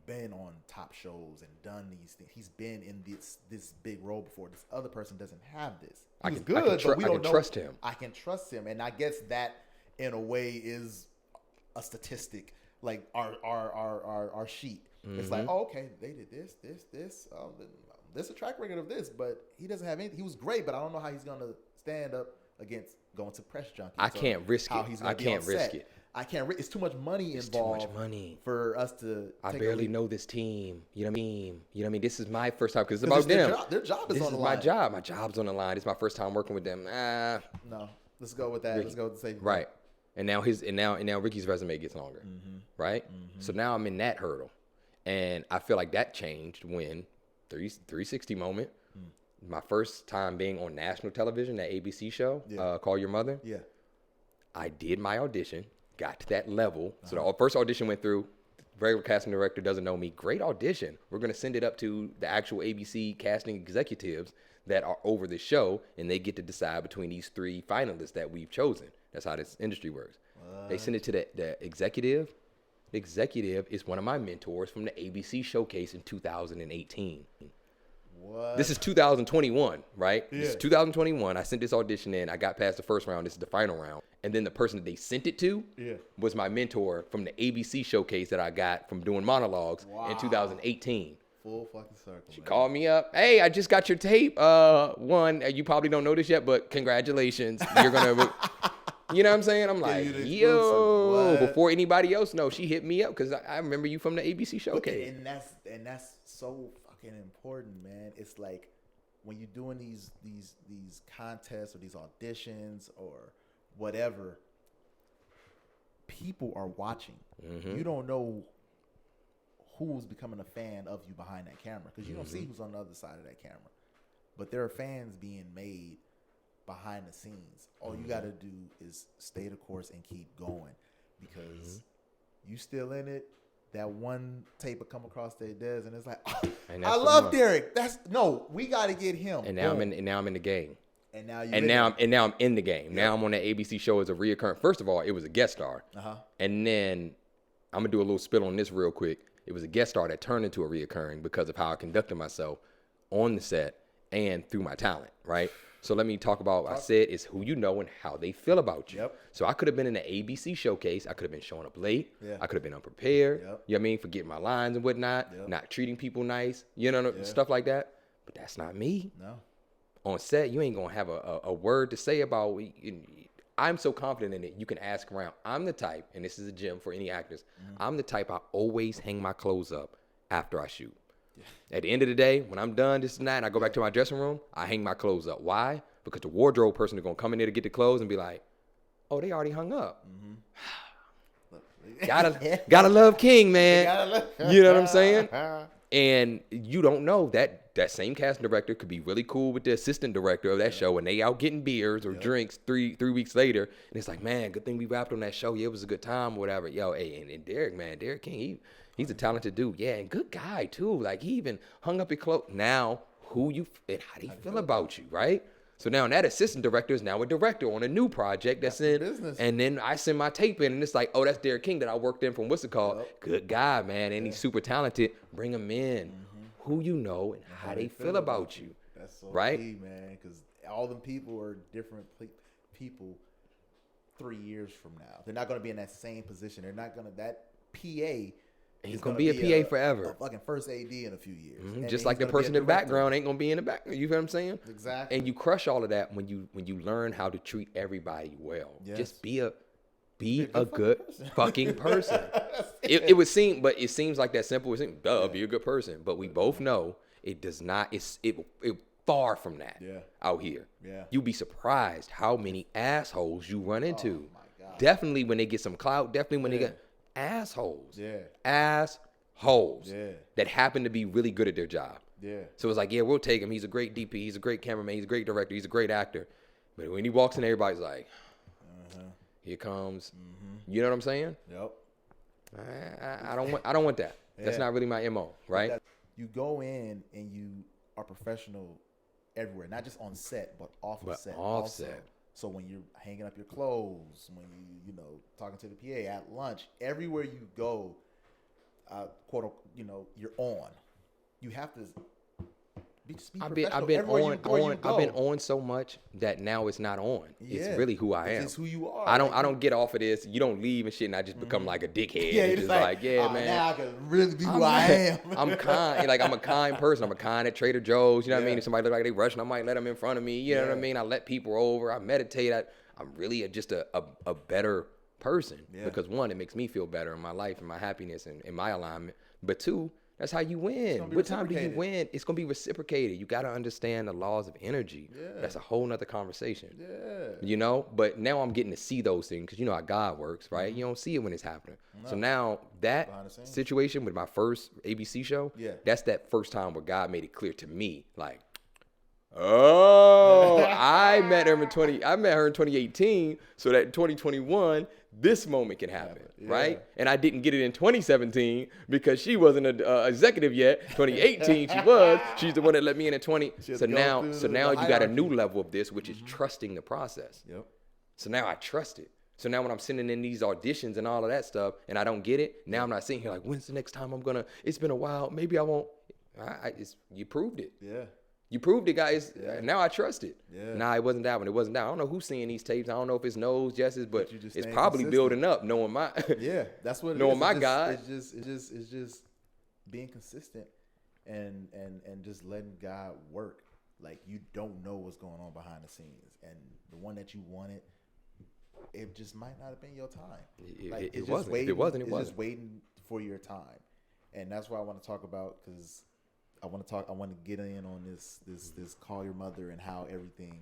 been on top shows and done these things. He's been in this big role before. This other person doesn't have this. I can trust him. I can trust him, and I guess that in a way is a statistic, like our sheet. Mm-hmm. It's like, oh, okay, they did this. There's a track record of this, but he doesn't have anything. He was great, but I don't know how he's gonna stand up against going to press junkies. I can't risk it. I can't risk it. I can't. It's too much money involved. Too much money for us to. I barely know this team. You know what I mean? This is my first time because it's about them. Their job is on the line. My job. My job's on the line. It's my first time working with them. No, let's go with that. Rickey. Let's go with the same. Right. And now Rickey's resume gets longer. Mm-hmm. Right. Mm-hmm. So now I'm in that hurdle, and I feel like that changed when 360 moment. My first time being on national television, that ABC show, Call Your Mother. Yeah. I did my audition. Got to that level. So the first audition went through. The regular casting director doesn't know me. Great audition. We're going to send it up to the actual ABC casting executives that are over the show, and they get to decide between these 3 finalists that we've chosen. That's how this industry works. They send it to the executive. The executive is one of my mentors from the ABC showcase in 2018. What? This is 2021, right? Yeah. This is 2021. I sent this audition in. I got past the first round. This is the final round. And then the person that they sent it to was my mentor from the ABC showcase that I got from doing monologues in 2018. Full fucking circle. She called me up. Hey, I just got your tape. One, you probably don't know this yet, but congratulations. You're going to... You know what I'm saying? I'm like, yo, before anybody else knows, she hit me up because I remember you from the ABC showcase. And that's so fucking important, man. It's like when you're doing these contests or these auditions or whatever, people are watching. Mm-hmm. You don't know who's becoming a fan of you behind that camera because you don't see who's on the other side of that camera. But there are fans being made behind the scenes. All you got to do is stay the course and keep going because you still in it. That one tape will come across their desk and it's like, oh, I love Derrick. We got to get him. And now I'm in the game. And now I'm in the game. Now I'm on that ABC show as a reoccurring. First of all, it was a guest star. And then I'm going to do a little spill on this real quick. It was a guest star that turned into a reoccurring because of how I conducted myself on the set and through my talent, right? So let me talk about what I said is who you know and how they feel about you. Yep. So I could have been in the ABC showcase. I could have been showing up late. Yeah. I could have been unprepared. Yep. You know what I mean? Forgetting my lines and whatnot. Yep. Not treating people nice. You know, stuff like that. But that's not me. No. On set, you ain't going to have a word to say about I'm so confident in it. You can ask around. I'm the type, and this is a gem for any actors. I'm the type I always hang my clothes up after I shoot. At the end of the day, when I'm done this and that, and I go back to my dressing room, I hang my clothes up. Why? Because the wardrobe person is going to come in there to get the clothes and be like, oh, they already hung up. Gotta love King, man. You know what I'm saying? And you don't know that same casting director could be really cool with the assistant director of that show, and they out getting beers or drinks three weeks later, and it's like, man, good thing we wrapped on that show. Yeah, it was a good time or whatever. Yo, hey, and Derrick, man, Derrick King, he's a talented dude. Yeah, and good guy too. Like he even hung up his clothes. Now, how do you feel about you, right? So now that assistant director is now a director on a new project that's in business. And then I send my tape in and it's like, oh, that's Derrick King that I worked in from what's it called? Yep. Good guy, man. And he's super talented. Bring him in. Who you know and how they feel about you. That's so key, man. Because all them people are different people 3 years from now. They're not going to be in that same position. They're not going to, that PA ain't gonna be a PA forever. A fucking first AD in a few years. Just like the person in the background ain't gonna be in the background. You know what I'm saying? Exactly. And you crush all of that when you learn how to treat everybody well. Yes. Just be a Be a good fucking person. It would seem, but it seems like that simple. It seems, be a good person. But we both know it does not. It far from that out here. Yeah. You'd be surprised how many assholes you run into. Oh my God. Definitely when they get some clout. Definitely when they get assholes. Yeah. Assholes. Yeah. That happen to be really good at their job. Yeah. So it's like, we'll take him. He's a great DP. He's a great cameraman. He's a great director. He's a great actor. But when he walks in, everybody's like, here comes. Mm-hmm. You know what I'm saying? Yep. I don't want that. Yeah. That's not really my MO, right? You go in and you are professional everywhere, not just on set, but off set. So when you're hanging up your clothes, when you talking to the PA at lunch, everywhere you go, quote, you're on. You have to be I've been on so much that now it's not on. Yeah. It's really who I am. It's who you are. I don't get off of this. You don't leave and shit, and I just become like a dickhead. Yeah, it's just like man. Now I can really be who I am. I'm kind. Like I'm a kind person. I'm a kind at Trader Joe's. You know what I mean? If somebody look like they rushing, I might let them in front of me. You know what I mean? I let people over. I meditate. I'm really just a better person because one, it makes me feel better in my life and my happiness and in my alignment. But two, that's how you win. What time do you win? It's going to be reciprocated. You got to understand the laws of energy. Yeah. That's a whole nother conversation. Yeah. But now I'm getting to see those things because you know how God works, right? Mm-hmm. You don't see it when it's happening. No. So now that situation with my first ABC show, that's that first time where God made it clear to me, like, I met her in 2018, so that in 2021, this moment can happen, right? And I didn't get it in 2017 because she wasn't an executive yet. 2018, she was. She's the one that let me in at 20. So now you got a new level of this, which is trusting the process. Yep. So now I trust it. So now when I'm sending in these auditions and all of that stuff, and I don't get it, now I'm not sitting here like, when's the next time I'm gonna? It's been a while. Maybe I won't. You proved it. Yeah. You proved it, guys. Yeah. Now I trust it. Yeah. Nah, it wasn't that one. It wasn't that. I don't know who's seeing these tapes. I don't know if it's No's, Jess's, but it's probably building up. Knowing my that's what it knowing is. my God. It's just being consistent and just letting God work. Like you don't know what's going on behind the scenes, and the one that you wanted, it just might not have been your time. It wasn't. It wasn't. It's just waiting for your time, and that's what I want to talk about because. I want to get in on this call your mother and how everything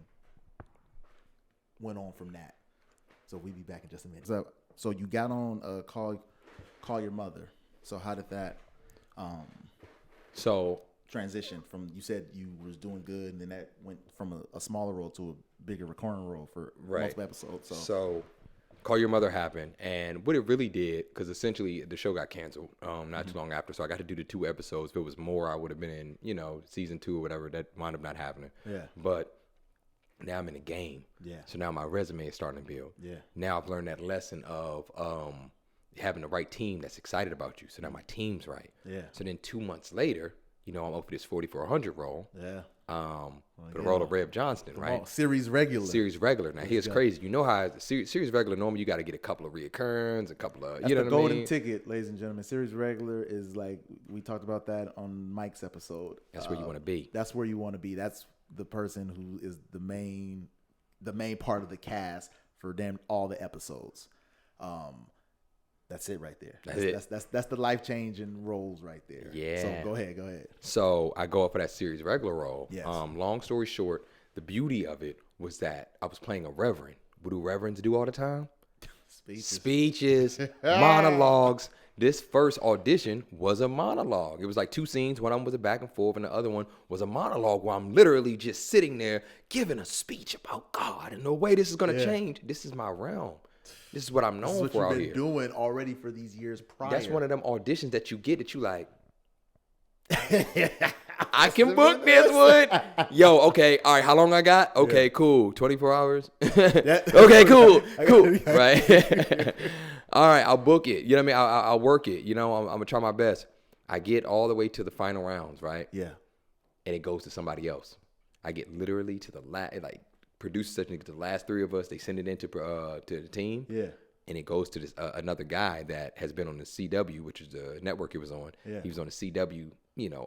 went on from that. So we'll be back in just a minute. So you got on call your mother. So how did that transition from, you said you was doing good and then that went from a smaller role to a bigger recurring role for multiple episodes. So Call Your Mother happened, and what it really did, because essentially the show got canceled not too long after, so I got to do the 2 episodes. If it was more, I would have been in, season 2 or whatever. That wound up not happening. Yeah. But now I'm in a game. Yeah. So now my resume is starting to build. Yeah. Now I've learned that lesson of having the right team that's excited about you. So now my team's right. Yeah. So then 2 months later, I'm up for this 4400 role. Yeah. For the role of Rev Johnston, right? Series regular. Now, here's crazy. You know how series regular, normally you got to get a couple of reoccurrence, a couple of, That's the golden ticket, ladies and gentlemen. Series regular is like, we talked about that on Mike's episode. That's where you want to be. That's where you want to be. That's the person who is the main part of the cast for all the episodes. That's it right there. That's the life-changing roles right there. Yeah. So go ahead. So I go up for that series regular role. Yes. Long story short, the beauty of it was that I was playing a reverend. What do reverends do all the time? Speeches, monologues. This first audition was a monologue. It was like 2 scenes. One of them was a back and forth, and the other one was a monologue where I'm literally just sitting there giving a speech about God and the way this is going to change. This is my realm. This is what I'm known for out here. This is what you've been doing already for these years prior. That's one of them auditions that you get that you like, I can book this one. Yo, okay, all right, how long I got? Okay, cool, 24 hours. Okay, cool. Right. All right, I'll book it. You know what I mean? I'll work it. I'm going to try my best. I get all the way to the final rounds, right? Yeah. And it goes to somebody else. I get literally to the last, producer section, the last 3 of us, they send it into to the team. Yeah. And it goes to this another guy that has been on the CW, which is the network it was on. Yeah. He was on the CW,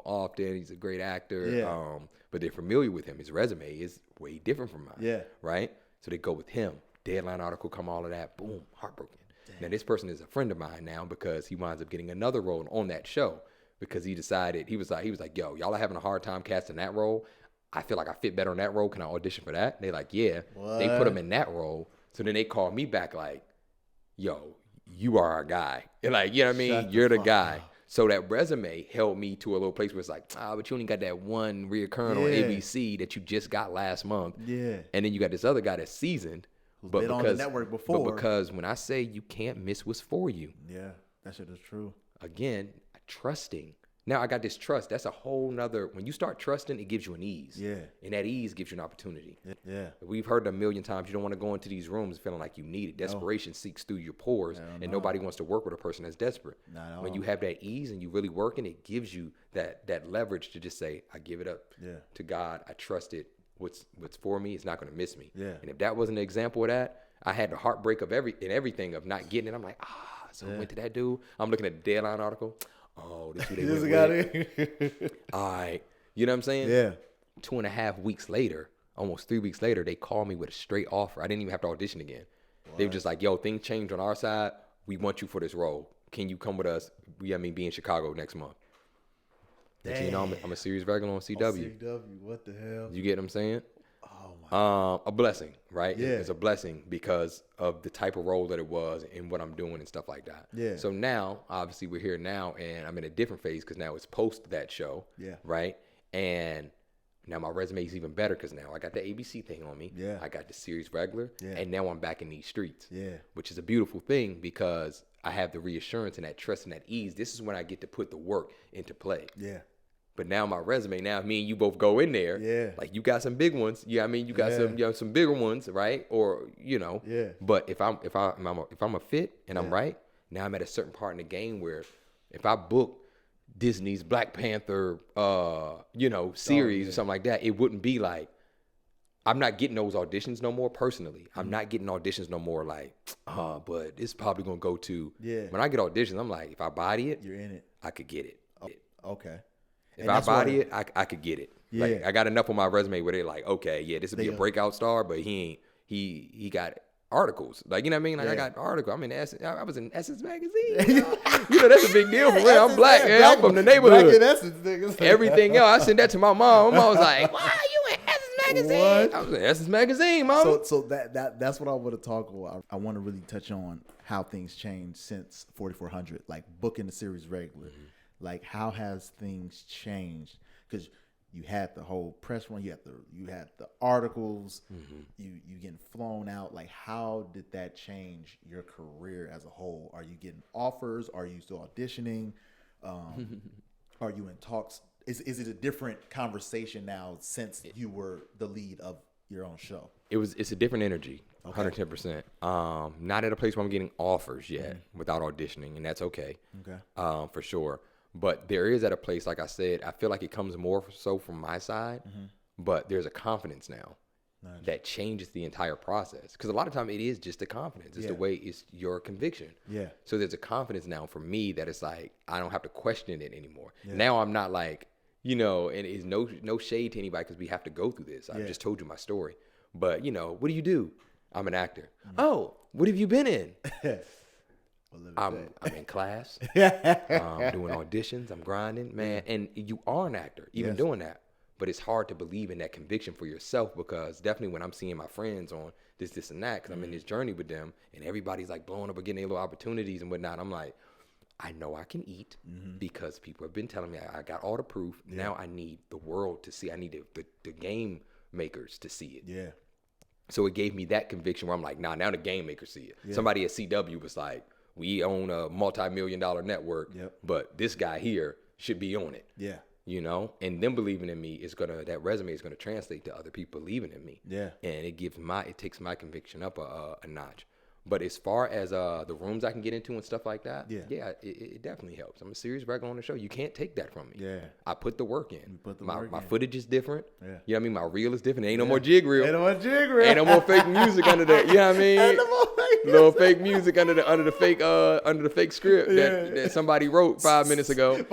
often. He's a great actor. Yeah. But they're familiar with him. His resume is way different from mine. Yeah. Right? So they go with him. Deadline article come, all of that. Boom. Heartbroken. Now this person is a friend of mine now because he winds up getting another role on that show because he decided, he was like, yo, y'all are having a hard time casting that role. I feel like I fit better on that role. Can I audition for that? They like, yeah. What? They put him in that role. So then they called me back like, yo, you are our guy. And like, you know what I mean? You're the guy. Up. So that resume held me to a little place where it's like, but you only got that one reoccurring on ABC that you just got last month. Yeah. And then you got this other guy that's seasoned. Who's been on the network before. But because when I say you can't miss what's for you. Yeah, that shit is true. Again, trusting. Now I got this trust. That's a whole nother, when you start trusting, it gives you an ease. Yeah. And that ease gives you an opportunity. Yeah. We've heard it a million times. You don't want to go into these rooms feeling like you need it. Desperation seeks through your pores, and nobody wants to work with a person that's desperate. When you have that ease and you really working, it gives you that leverage to just say, I give it up to God. I trust it. What's for me is not going to miss me. Yeah. And if that wasn't an example of that, I had the heartbreak of everything of not getting it. I'm like, so I went to that dude. I'm looking at the Deadline article. Oh, this is who they went with. All right. You know what I'm saying? Yeah. 2.5 weeks later, almost 3 weeks later, they called me with a straight offer. I didn't even have to audition again. What? They were just like, yo, things changed on our side. We want you for this role. Can you come with us? Be in Chicago next month. Damn. You know, I'm a series regular on CW. CW, what the hell? You get what I'm saying? A blessing, right? Yeah. It's a blessing because of the type of role that it was and what I'm doing and stuff like that. Yeah. So now, obviously, we're here now, and I'm in a different phase because now it's post that show. Yeah. Right? And now my resume is even better because now I got the ABC thing on me. Yeah. I got the series regular. Yeah. And now I'm back in these streets. Yeah. Which is a beautiful thing because I have the reassurance and that trust and that ease. This is when I get to put the work into play. Yeah. But now my resume, now me and you both go in there. Yeah. Like you got some big ones. Yeah, I mean you got some bigger ones, right? Or Yeah. But if I'm a fit and I'm right, now I'm at a certain part in the game where if I book Disney's Black Panther series or something like that, it wouldn't be like I'm not getting those auditions no more personally. I'm not getting auditions no more like, but it's probably gonna go to when I get auditions, I'm like, if I body it, you're in it. I could get it. Okay. If I body it, I could get it. Yeah. Like I got enough on my resume where they're like, okay, yeah, this would be a breakout star, but he got articles. Like, you know what I mean? Like I got articles. I was in Essence magazine. That's a big deal for real. I'm black, man. I'm from the neighborhood. Everything else, I sent that to my mom. My mom was like, why are you in Essence magazine? What? I was in Essence magazine, mom. So that's what I want to talk about. I want to really touch on how things changed since 4400, like booking the series regular. Mm-hmm. Like, how has things changed? Because you had the whole press run, you had the articles, you getting flown out. Like, how did that change your career as a whole? Are you getting offers? Are you still auditioning? Are you in talks? Is it a different conversation now since you were the lead of your own show? It's a different energy, 110%. Not at a place where I'm getting offers yet without auditioning, and that's okay. For sure. But there is at a place, like I said, I feel like it comes more so from my side, but there's a confidence now that changes the entire process. Because a lot of time it is just the confidence. It's the way it's your conviction. Yeah. So there's a confidence now for me that it's like, I don't have to question it anymore. Yeah. Now I'm not like, and it's no shade to anybody because we have to go through this. I've just told you my story. But, what do you do? I'm an actor. Oh, what have you been in? I'm in class. I'm doing auditions. I'm grinding, man. And you are an actor, even doing that. But it's hard to believe in that conviction for yourself because definitely when I'm seeing my friends on this, and that, because I'm in this journey with them, and everybody's like blowing up or getting their little opportunities and whatnot. I'm like, I know I can eat because people have been telling me I got all the proof. Yeah. Now I need the world to see. I need the game makers to see it. Yeah. So it gave me that conviction where I'm like, now the game makers see it. Yeah. Somebody at CW was like, we own a multi-million-dollar network, but this guy here should be on it. Yeah. And them believing in me that resume is gonna translate to other people believing in me. Yeah. And it takes my conviction up a notch. But as far as the rooms I can get into and stuff like that, it definitely helps. I'm a series regular on the show. You can't take that from me. Yeah. I put the work in. My footage is different. Yeah. You know what I mean? My reel is different. Ain't no more jig reel. Ain't no more fake music under the, you know what I mean? Ain't no more fake little fake music under the fake script that somebody wrote 5 minutes ago.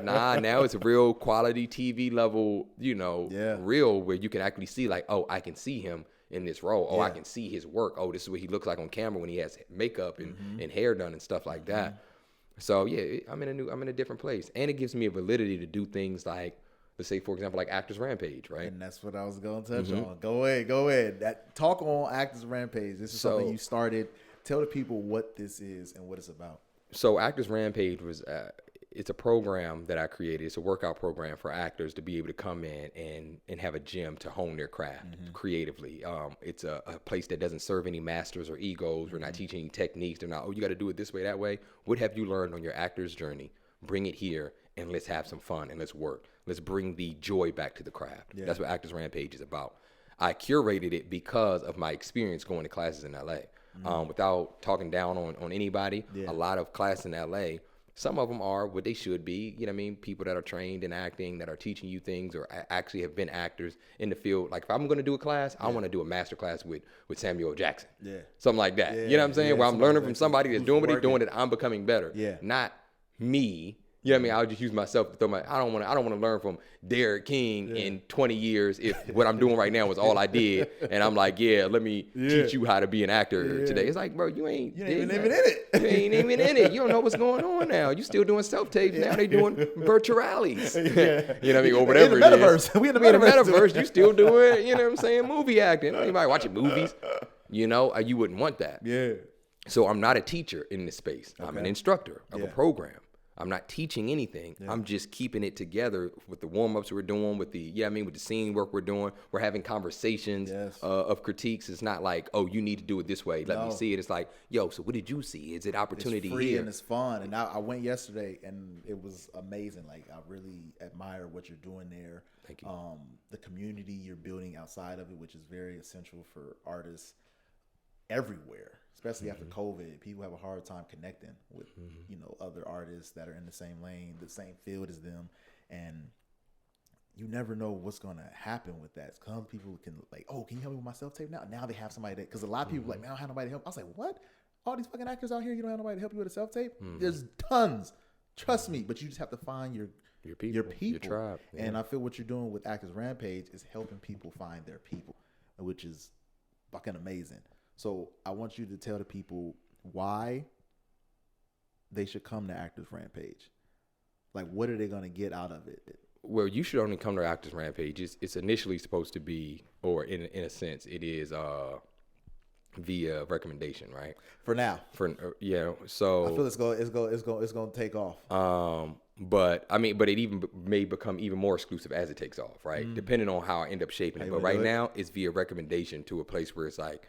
Now it's a real quality TV level, real where you can actually see like, oh, I can see him. in this role. Oh, I Yeah. can see his work. Oh, this is what he looks like on camera when he has makeup and hair done and stuff like that. So yeah, I'm in a different place, and it gives me a validity to do things like, let's say, for example, like Actors Rampage, right? And that's what I was going to touch on. Go ahead. That talk on Actors Rampage. This is something you started. Tell the people what this is and what it's about. So Actors Rampage was it's a program that I created. It's a workout program for actors to be able to come in and have a gym to hone their craft creatively. It's a place that doesn't serve any masters or egos. We're not teaching any techniques. They're not, oh, you got to do it this way, that way. What have you learned on your actor's journey? Bring it here and let's have some fun and let's work. Let's bring the joy back to the craft. Yeah. That's what Actors Rampage is about. I curated it because of my experience going to classes in LA. Without talking down on anybody, a lot of classes in LA, some of them are what they should be, you know what I mean? People that are trained in acting, that are teaching you things or actually have been actors in the field. Like if I'm going to do a class, I want to do a master class with Samuel Jackson. Yeah. Something like that. You know what I'm saying? Where I'm learning from somebody that's doing what they're doing, that I'm becoming better. Yeah. Not me. You know what I mean? I'll just use myself to throw I don't want to learn from Derrick King in 20 years if what I'm doing right now was all I did. And I'm like, let me teach you how to be an actor today. It's like, bro, you ain't even in it. You ain't even in it. You don't know what's going on now. You still doing self-tapes now. They doing virtualities. You know what I mean? Or whatever it is. We in the metaverse. You still doing, you know what I'm saying, movie acting. Anybody watching movies? You know, you wouldn't want that. Yeah. So I'm not a teacher in this space. Okay. I'm an instructor of a program. I'm not teaching anything. Yeah. I'm just keeping it together with the warm-ups we're doing, with the, with the scene work we're doing. We're having conversations of critiques. It's not like, oh, you need to do it this way. Let me see it. It's like, yo, so what did you see? Is it opportunity it's free here? And it's fun. And I went yesterday, and it was amazing. Like, I really admire what you're doing there. Thank you. The community you're building outside of it, which is very essential for artists everywhere. Especially after COVID, people have a hard time connecting with, other artists that are in the same lane, the same field as them. And you never know what's going to happen with that. Some people can like, oh, can you help me with my self-tape now? Now they have somebody that, because a lot of people like, man, I don't have nobody to help. I was like, what? All these fucking actors out here, you don't have nobody to help you with a self-tape? There's tons. Trust me. But you just have to find your people, your tribe. Yeah. And I feel what you're doing with Actors Rampage is helping people find their people, which is fucking amazing. So I want you to tell the people why they should come to Actors Rampage. Like, what are they going to get out of it? Well, you should only come to Actors Rampage. It's initially supposed to be, or in a sense, it is via recommendation, right? For now. So I feel it's going to take off. But it even may become even more exclusive as it takes off, right? Depending on how I end up shaping it. But right now, it's via recommendation to a place where it's like,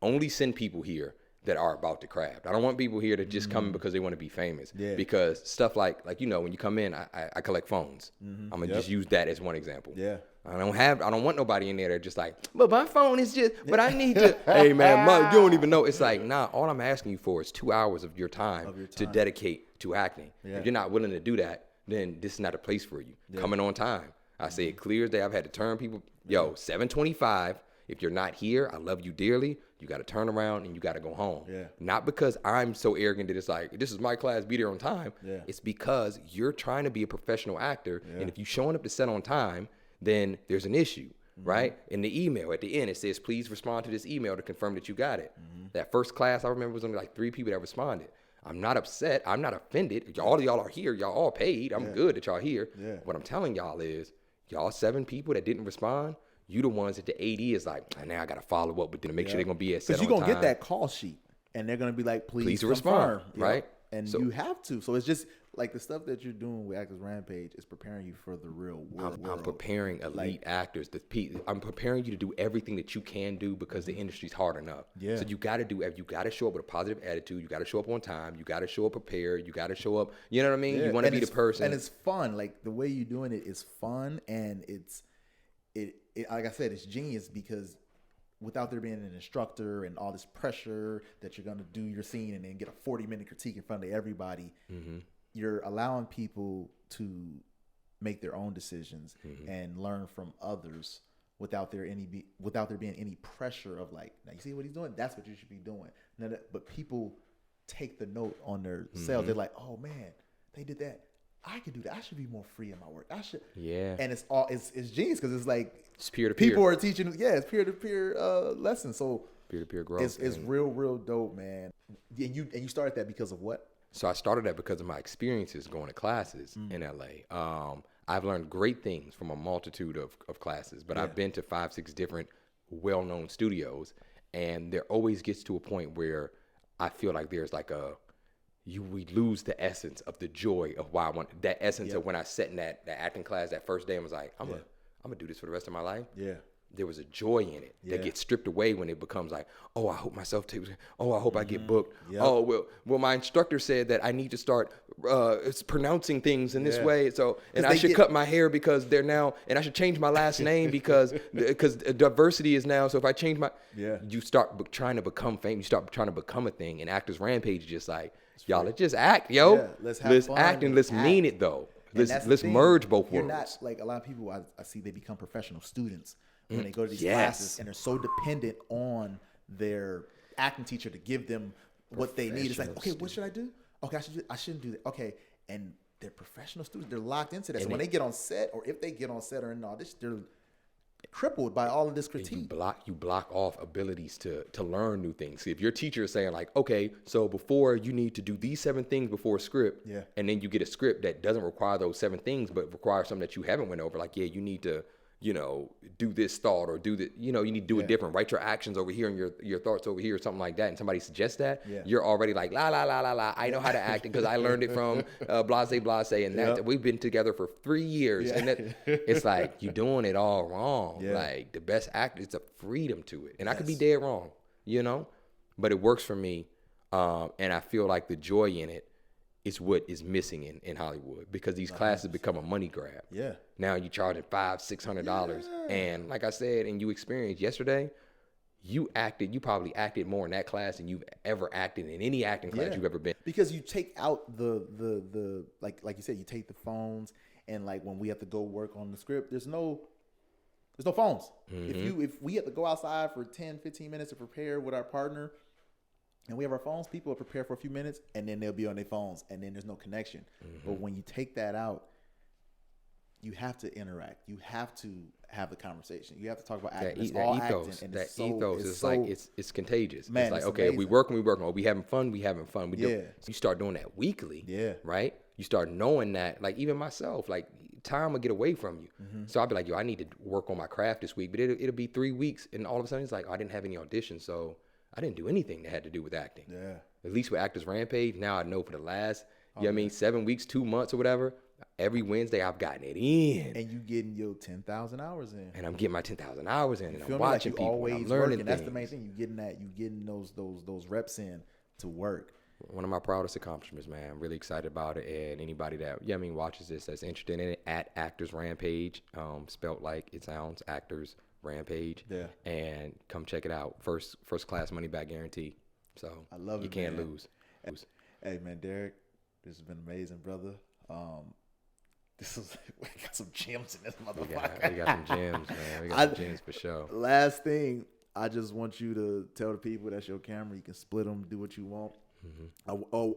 only send people here that are about the craft. I don't want people here to just come because they want to be famous. Yeah. Because stuff like when you come in, I collect phones. I'm gonna just use that as one example. Yeah. I don't want nobody in there that just like, but my phone is just, but I need to. Hey man, you don't even know. It's like, nah. All I'm asking you for is 2 hours of your time to dedicate to acting. Yeah. If you're not willing to do that, then this is not a place for you. Yeah. Coming on time. I say it clear as day. I've had to turn people. 7:25. If you're not here, I love you dearly. You got to turn around and you got to go home. Yeah. Not because I'm so arrogant that it's like, this is my class, be there on time. Yeah. It's because you're trying to be a professional actor. Yeah. And if you're showing up to set on time, then there's an issue, right? In the email at the end, it says, please respond to this email to confirm that you got it. That first class, I remember, was only like 3 people that responded. I'm not upset. I'm not offended. All of y'all are here. Y'all all paid. I'm good that y'all here. Yeah. What I'm telling y'all is, y'all 7 people that didn't respond, you the ones that the AD is like, now I got to follow up with them to make sure they're going to be at set on time. Because you're going to get that call sheet, and they're going to be like, please respond, right? And so, you have to. So it's just like the stuff that you're doing with Actors Rampage is preparing you for the real world. I'm preparing elite actors. I'm preparing you to do everything that you can do because the industry's hard enough. Yeah. So you got to show up with a positive attitude. You got to show up on time. You got to show up prepared. You got to show up. You know what I mean? Yeah. You want to be the person. And it's fun. Like the way you're doing it is fun, and it's like I said, it's genius because without there being an instructor and all this pressure that you're going to do your scene and then get a 40-minute critique in front of everybody, you're allowing people to make their own decisions and learn from others without there being any pressure of like, now you see what he's doing? That's what you should be doing. But people take the note on their selves. They're like, oh man, they did that. I could do that. I should be more free in my work. I should. Yeah. And it's genius because it's like, It's peer-to-peer. People are teaching. Yeah, it's peer-to-peer lessons. So Peer-to-peer growth. it's real dope, man. And you started that because of what? So I started that because of my experiences going to classes in LA. I've learned great things from a multitude of classes, but I've been to 5-6 different well-known studios, and there always gets to a point where I feel like there's like we lose the essence of the joy of why I want that essence of when I sat in that acting class that first day and was like, I'm gonna do this for the rest of my life. Yeah. There was a joy in it that gets stripped away when it becomes like, oh, I hope myself takes. Oh, I hope I get booked. Yep. Oh, well, my instructor said that I need to start pronouncing things in this way. So, and I should cut my hair because they're now, and I should change my last name because diversity is now. So if I change my, you start trying to become famous. You start trying to become a thing. And Actors Rampage is just like, y'all, let's just act, yo. Yeah, let's act and let's mean it though. Let's merge both worlds. You're not like a lot of people. I see they become professional students when they go to these classes, and they're so dependent on their acting teacher to give them what they need. It's like, okay, what should I do? Okay, I shouldn't do that. Okay, and they're professional students. They're locked into that. And so when they get on set, or if they get on set or in all this, they're crippled by all of this critique. You block off abilities to learn new things. If your teacher is saying like, okay, so before you need to do these 7 things before a script, and then you get a script that doesn't require those 7 things, but requires something that you haven't went over, like, you need to, do this thought or do that, you need to do it different. Write your actions over here and your thoughts over here or something like that. And somebody suggests that, you're already like, la, la, la, la, la. I know how to act because I learned it from blase, blase. And that we've been together for 3 years. And that, it's like, you're doing it all wrong. Like the best act, it's a freedom to it. And I could be dead wrong, but it works for me. And I feel like the joy in it is what is missing in Hollywood, because these classes become a money grab. Yeah. Now you charging $500-$600, and like I said, and you experienced yesterday, you probably acted more in that class than you've ever acted in any acting class you've ever been. Because you take out the like you said, you take the phones, and like when we have to go work on the script, there's no phones. If we have to go outside for 10-15 minutes to prepare with our partner, and we have our phones, people will prepare for a few minutes, and then they'll be on their phones, and then there's no connection. But when you take that out, you have to interact. You have to have a conversation. You have to talk about acting. It's all ethos. Acting, and that ethos is like it's contagious. Man, it's like, okay, amazing. we working. Oh, we having fun. We do. You start doing that weekly. Right. You start knowing that. Like even myself, like time will get away from you. So I'll be like, yo, I need to work on my craft this week. But it'll be 3 weeks, and all of a sudden it's like, oh, I didn't have any auditions, so I didn't do anything that had to do with acting. Yeah. At least with Actors Rampage, now I know for the last, 7 weeks, 2 months or whatever, every Wednesday I've gotten it in. And you getting your 10,000 hours in. And I'm getting my 10,000 hours in, and I'm watching people, and I'm learning things. That's the main thing. You getting those reps in to work. One of my proudest accomplishments, man. I'm really excited about it. And anybody that watches this that's interested in it, at Actors Rampage, spelt like it sounds, Actors Rampage, and come check it out. First class money back guarantee. So I love it. You can't lose. Hey man, Derrick, this has been amazing, brother. This is we got some gems in this motherfucker. We got some gems, man. We got some gems for sure. Last thing, I just want you to tell the people that's your camera. You can split them, do what you want.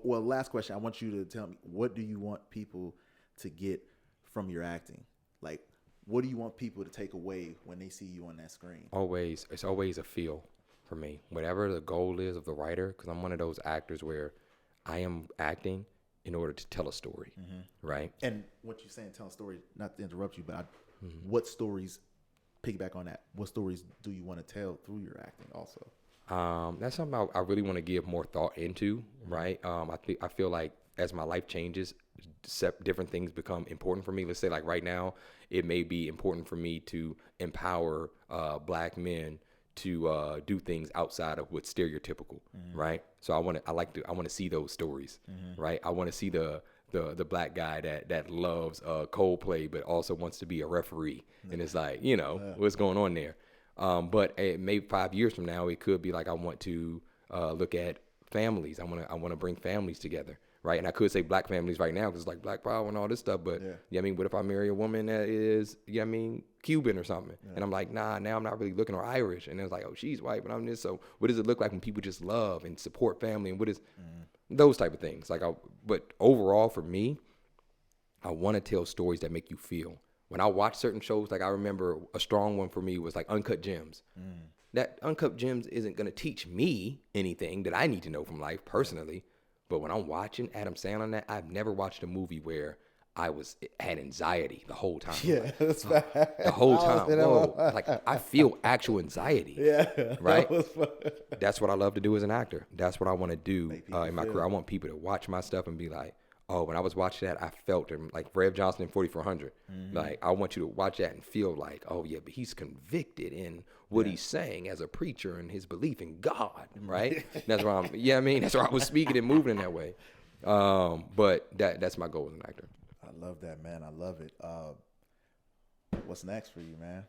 Last question. I want you to tell me, what do you want people to get from your acting? Like, what do you want people to take away when they see you on that screen? It's always a feel for me. Whatever the goal is of the writer, because I'm one of those actors where I am acting in order to tell a story, right? And what you're saying, tell a story, not to interrupt you, but what stories, piggyback on that, what stories do you want to tell through your acting also? That's something I really want to give more thought into, right? I feel like as my life changes, different things become important for me. Let's say like right now, it may be important for me to empower black men to do things outside of what's stereotypical, right? So I want to see those stories, right? I want to see the black guy that loves Coldplay but also wants to be a referee, and it's like, what's going on there? But maybe 5 years from now, it could be like I want to look at families. I want to bring families together, right? And I could say black families right now because it's like Black Power and all this stuff. But what if I marry a woman that is Cuban or something? And I'm like, nah, now I'm not really looking, or Irish. And it's like, oh, she's white, but I'm this. So what does it look like when people just love and support family? And what is those type of things? But overall for me, I want to tell stories that make you feel. when I watch certain shows, like I remember a strong one for me was like Uncut Gems. That Uncut Gems isn't going to teach me anything that I need to know from life personally. But when I'm watching Adam Sandler on that, I've never watched a movie where I had anxiety the whole time. Yeah, that's bad. The whole time. Whoa. Like, I feel actual anxiety. Yeah. Right? That's what I love to do as an actor. That's what I want to do in my career. I want people to watch my stuff and be like, oh, when I was watching that, I felt him. Like Rev Johnson in 4400. Like, I want you to watch that and feel like, oh, yeah, but he's convicted in what he's saying as a preacher and his belief in God, right? That's why that's why I was speaking and moving in that way. But that's my goal as an actor. I love that, man. I love it. What's next for you, man?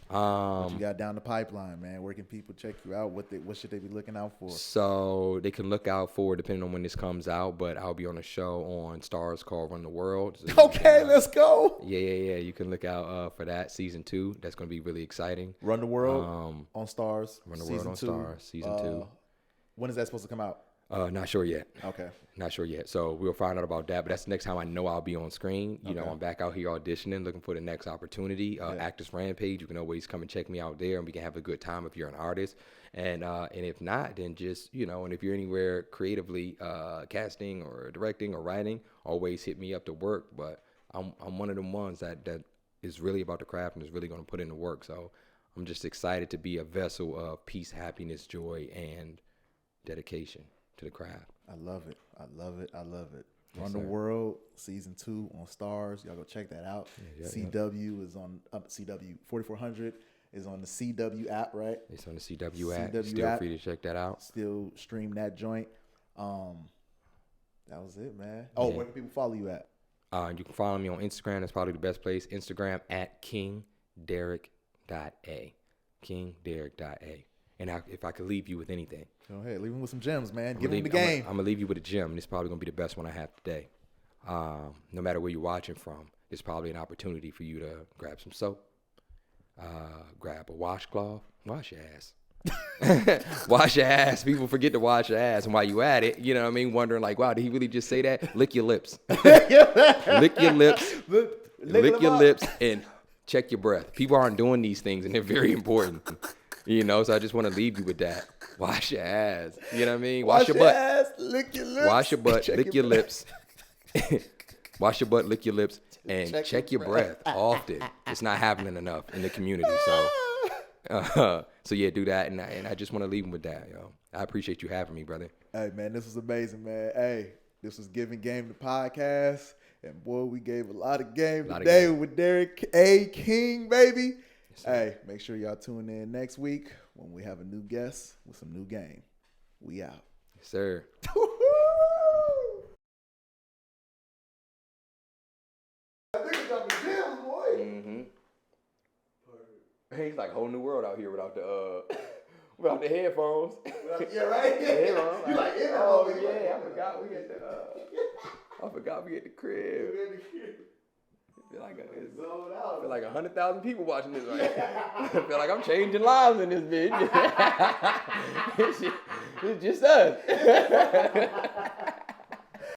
What you got down the pipeline, man? Where can people check you out? What should they be looking out for? So they can look out for, depending on when this comes out, but I'll be on a show on Stars called Run the World. So okay, let's go. Yeah. You can look out for that season 2. That's going to be really exciting. Run the World on Stars. Run the World on Stars season 2. When is that supposed to come out? Not sure yet. Okay. Not sure yet. So we'll find out about that. But that's the next time I know I'll be on screen. You know, I'm back out here auditioning, looking for the next opportunity. Actors Rampage. You can always come and check me out there, and we can have a good time if you're an artist. And if not, then just, and if you're anywhere creatively casting or directing or writing, always hit me up to work. But I'm one of them ones that is really about the craft and is really going to put in the work. So I'm just excited to be a vessel of peace, happiness, joy, and dedication to the craft. I love it. I love it. Yes, Run the World season 2 on Stars. Y'all go check that out. CW is on CW 4400 is on the CW app, right? It's on the CW app. Still free to check that out. Still stream that joint. That was it, man. Oh, where can people follow you at? You can follow me on Instagram. That's probably the best place. Instagram at KingDerrick.A. KingDerrick.A. And if I could leave you with anything. Go ahead. Leave him with some gems, man. Give him the game. I'm going to leave you with a gem. And it's probably going to be the best one I have today. No matter where you're watching from, it's probably an opportunity for you to grab some soap, grab a washcloth, wash your ass. Wash your ass. People forget to wash your ass. And while you at it, you know what I mean? Wondering like, wow, did he really just say that? Lick your lips. Lick your lips. Lick your lips and check your breath. People aren't doing these things, and they're very important. So I just want to leave you with that. Wash your ass. You know what I mean? Wash your butt. Ass, lick your lips. Wash your butt, lick your lips. Wash your butt, lick your lips, and check your breath often. It's not happening enough in the community. So do that. And I just want to leave them with that, yo. I appreciate you having me, brother. Hey, man, this was amazing, man. Hey, this was Giving Game the podcast. And, boy, we gave a lot of game today with Derrick A. King, baby. Hey, make sure y'all tune in next week when we have a new guest with some new game. We out. Yes, sir. I think it's got the gems, boy. Mm-hmm. He's like a whole new world out here without the headphones. Yeah, right? Yeah, you like, oh, yeah, I forgot we at the crib. I feel like 100,000 people watching this right now. I feel like I'm changing lives in this bitch. It's just us.